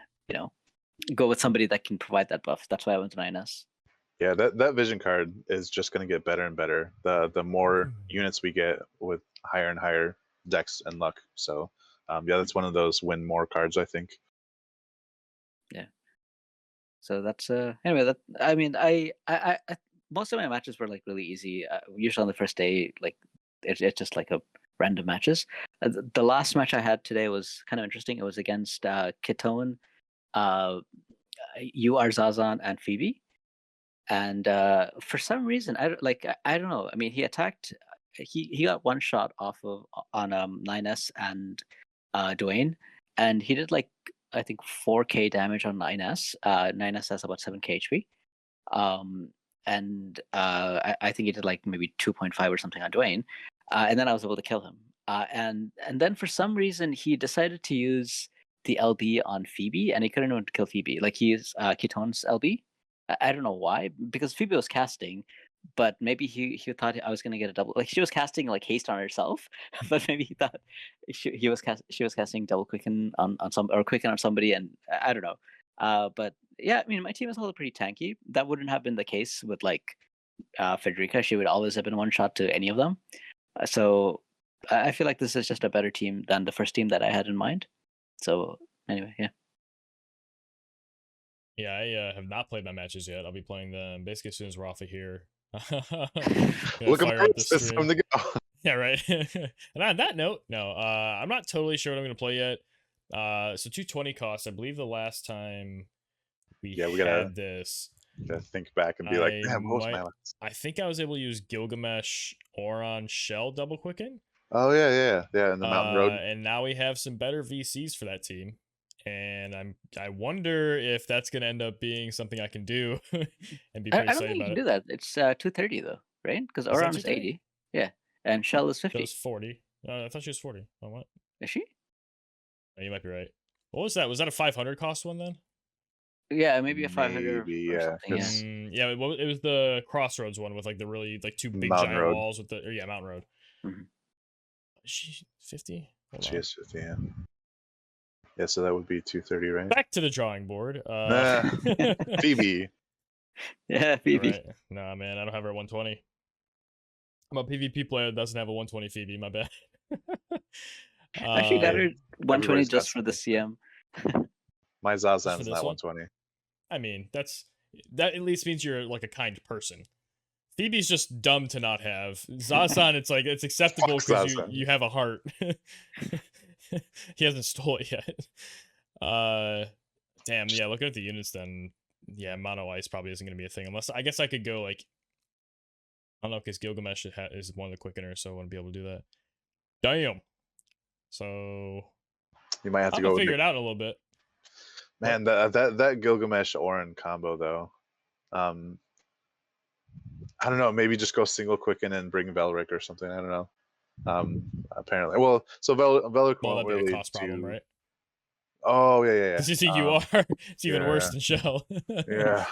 Speaker 3: go with somebody that can provide that buff. That's why I went to 9S.
Speaker 2: Yeah, that vision card is just going to get better and better. The more units we get with higher and higher dex and luck. So yeah, that's one of those win more cards, I think.
Speaker 3: Yeah. So that's anyway. That I mean, I most of my matches were like really easy. Usually on the first day, like it's just like a random matches. The last match I had today was kind of interesting. It was against Ketone, UR Zazan, and Phoebe. And for some reason, I don't know. I mean, he attacked. He got one shot off of on 9S and Dwayne, and he did like, I think, 4k damage on 9S. 9S has about 7k HP. And I think he did like maybe 2.5 or something on Dwayne. And then I was able to kill him. And then for some reason he decided to use the LB on Phoebe, and he couldn't even kill Phoebe. Like he used Ketone's LB, I don't know why, because Phoebe was casting, but maybe he thought I was gonna get a double. Like she was casting like haste on herself, but maybe he thought she was casting double quicken on some or quicken on somebody, and I don't know. But yeah, I mean my team is all pretty tanky. That wouldn't have been the case with like Federica. She would always have been one shot to any of them. So I feel like this is just a better team than the first team that I had in mind. So anyway, yeah.
Speaker 1: Yeah, I have not played my matches yet. I'll be playing them basically as soon as we're off of here.
Speaker 2: Look at
Speaker 1: fire
Speaker 2: my
Speaker 1: up the
Speaker 2: list. It's
Speaker 1: stream.
Speaker 2: time to go.
Speaker 1: Yeah, right. And on that note, no, I'm not totally sure what I'm going to play yet. So 220 costs. I believe the last time we had this,
Speaker 2: gotta think back and be like, damn, what was my last?
Speaker 1: I think I was able to use Gilgamesh, Oron, Shell double quicken.
Speaker 2: Oh yeah, in the Mountain Road.
Speaker 1: And now we have some better VCs for that team. And I wonder if that's going to end up being something I can do and be pretty
Speaker 3: I don't
Speaker 1: excited
Speaker 3: think you
Speaker 1: about
Speaker 3: can
Speaker 1: it.
Speaker 3: do that. It's 230 though, right? Because Oron is 80. Yeah, and Shell is 50.
Speaker 1: Shell is 40. I thought she was 40. Oh, what?
Speaker 3: Is she?
Speaker 1: Oh, you might be right. What was that? Was that a 500 cost one then?
Speaker 3: Yeah, maybe a 500
Speaker 2: Maybe,
Speaker 3: or something.
Speaker 1: Yeah, it was the Crossroads one with like the really like two big
Speaker 2: Mountain
Speaker 1: giant
Speaker 2: Road.
Speaker 1: walls with the Mountain Road.
Speaker 3: Mm-hmm.
Speaker 1: Is she 50?
Speaker 2: She is 50. Yeah. Yeah, so that would be 230, right?
Speaker 1: Back to the drawing board.
Speaker 2: Phoebe.
Speaker 3: Yeah, Phoebe.
Speaker 1: Right. Nah, man, I don't have her at 120. I'm a PvP player that doesn't have a 120 Phoebe. My bad.
Speaker 3: I actually got her 120 just for the CM.
Speaker 2: My Zazan's not 120.
Speaker 1: I mean, that at least means you're like a kind person. Phoebe's just dumb to not have. Zazan, it's like it's acceptable because you have a heart. He hasn't stole it yet. Damn, yeah, looking at the units then, yeah, mono ice probably isn't gonna be a thing unless I guess I could go like I don't know because Gilgamesh is one of the quickeners, so I wouldn't be able to do that. Damn. So
Speaker 2: you might have to
Speaker 1: go
Speaker 2: go
Speaker 1: figure it out a little bit.
Speaker 2: Man, that Gilgamesh Orin combo though. I don't know. Maybe just go single quicken and bring Velric or something. I don't know. Apparently, well, so Velric won't really
Speaker 1: be a cost problem, right?
Speaker 2: Oh yeah.
Speaker 1: You see, you are. It's even worse than Shell.
Speaker 2: Yeah.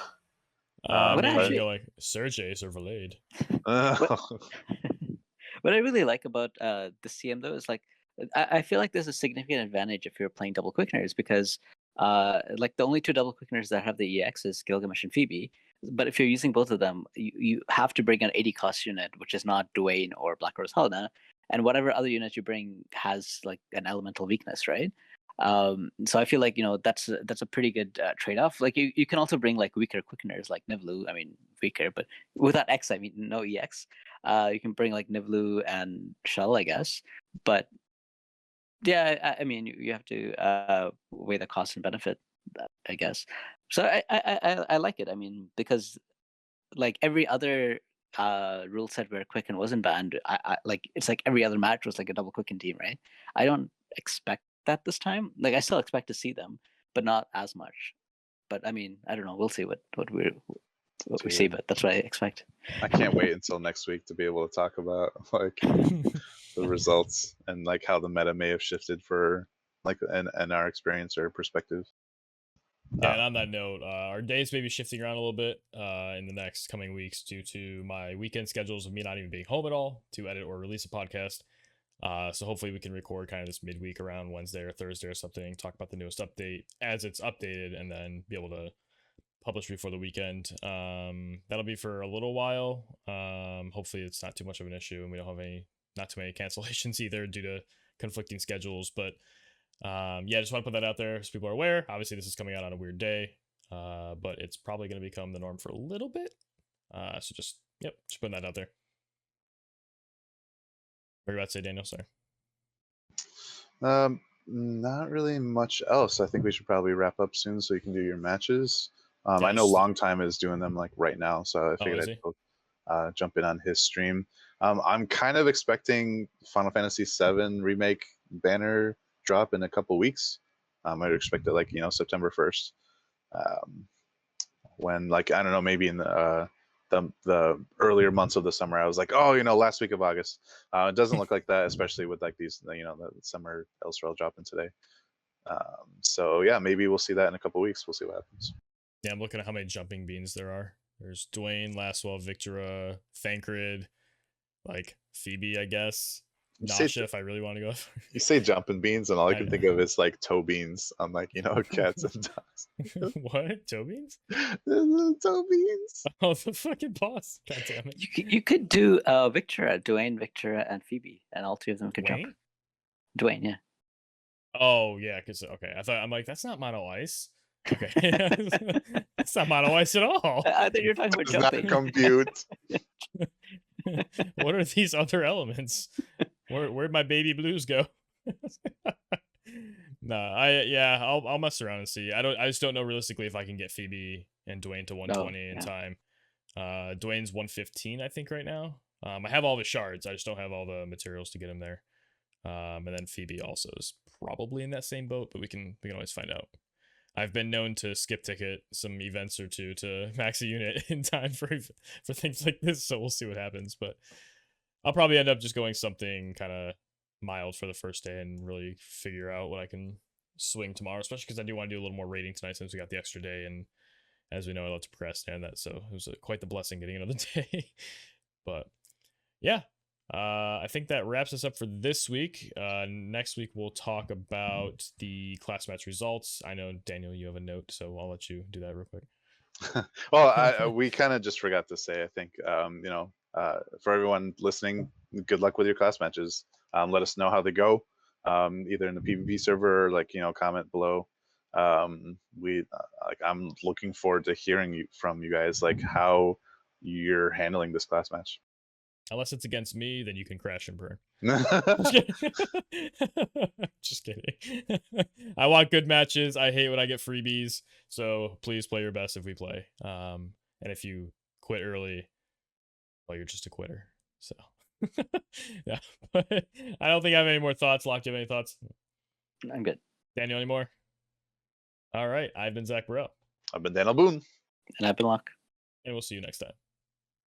Speaker 1: Maybe go like Serge's or Valade.
Speaker 3: What I really like about the CM though is like I feel like there's a significant advantage if you're playing double quickeners because like the only two double quickeners that have the EX is Gilgamesh and Phoebe. But if you're using both of them, you have to bring an 80 cost unit, which is not Dwayne or Black Rose Helena, and whatever other unit you bring has like an elemental weakness, right? So I feel like that's a pretty good trade-off. Like you can also bring like weaker quickeners like Nivlu. I mean weaker, but without X, I mean no EX. You can bring like Nivlu and Shell, I guess. But yeah, I mean you have to weigh the cost and benefit, I guess. So I like it. I mean because like every other rule set where quicken wasn't banned, I like it's like every other match was like a double quicken team, right? I don't expect that this time. Like I still expect to see them, but not as much. But I mean, I don't know. We'll see what we see, but that's what I expect.
Speaker 2: I can't wait until next week to be able to talk about like the results and like how the meta may have shifted for like and our experience or perspective.
Speaker 1: Yeah, and on that note, our days may be shifting around a little bit in the next coming weeks due to my weekend schedules of me not even being home at all to edit or release a podcast. So hopefully we can record kind of this midweek around Wednesday or Thursday or something, talk about the newest update as it's updated, and then be able to publish before the weekend. That'll be for a little while. Hopefully it's not too much of an issue and we don't have not too many cancellations either due to conflicting schedules, but yeah, just want to put that out there so people are aware. Obviously this is coming out on a weird day, but it's probably going to become the norm for a little bit. So just putting that out there. What are you about to say, Daniel? Sorry.
Speaker 2: Not really much else. I think we should probably wrap up soon so you can do your matches. I know Long Time is doing them like right now, so I figured I'd jump in on his stream. I'm kind of expecting Final Fantasy VII Remake banner drop in a couple weeks. I'd expect it like September 1st. When like I don't know, maybe in the earlier months of the summer, I was like, oh, last week of August. It doesn't look like that, especially with like these, the Summer Elsirelle dropping today. So yeah, maybe we'll see that in a couple weeks. We'll see what happens.
Speaker 1: Yeah, I'm looking at how many jumping beans there are. There's Dwayne, Laswell, Victora, Thancred, like Phoebe, I guess.
Speaker 2: You say,
Speaker 1: Nasha, if I really want to go.
Speaker 2: you say jumping beans, and all I
Speaker 1: I
Speaker 2: can
Speaker 1: know.
Speaker 2: think of is like toe beans on like cats and dogs.
Speaker 1: What? Toe beans?
Speaker 2: Toe beans.
Speaker 1: Oh, the fucking boss. God damn it.
Speaker 3: You could do Victora, Dwayne, Victora, and Phoebe, and all three of them could jump.
Speaker 1: Dwayne?
Speaker 3: Dwayne, yeah.
Speaker 1: Oh, yeah, because, okay. I'm like, that's not Mono Ice. Okay. That's not Mono Ice at all.
Speaker 3: I thought you were talking about
Speaker 2: Does not
Speaker 3: jumping.
Speaker 2: compute.
Speaker 1: What are these other elements? Where'd my baby blues go? Nah, I'll mess around and see. I just don't know realistically if I can get Phoebe and Dwayne to 120 in time. Dwayne's 115, I think, right now. I have all the shards. I just don't have all the materials to get him there. And then Phoebe also is probably in that same boat, but we can always find out. I've been known to skip ticket some events or two to max a unit in time for things like this, so we'll see what happens. But I'll probably end up just going something kind of mild for the first day and really figure out what I can swing tomorrow, especially because I do want to do a little more rating tonight since we got the extra day, and as we know, I love to procrastinate that, so it was quite the blessing getting another day. But yeah, I think that wraps us up for this week. Next week we'll talk about the class match results. I know, Daniel, you have a note, so I'll let you do that real quick.
Speaker 2: Well, we kind of just forgot to say, I think, for everyone listening, good luck with your class matches. Let us know how they go, either in the PvP server, or comment below. I'm looking forward to hearing from you guys, how you're handling this class match.
Speaker 1: Unless it's against me, then you can crash and burn. Just kidding. I want good matches. I hate when I get freebies. So please play your best if we play. And if you quit early, well, you're just a quitter. So yeah. But I don't think I have any more thoughts. Locke, do you have any thoughts?
Speaker 3: I'm good.
Speaker 1: Daniel, any more? All right. I've been Zach Burrell.
Speaker 2: I've been Daniel Boone.
Speaker 3: And I've been Locke.
Speaker 1: And we'll see you next time.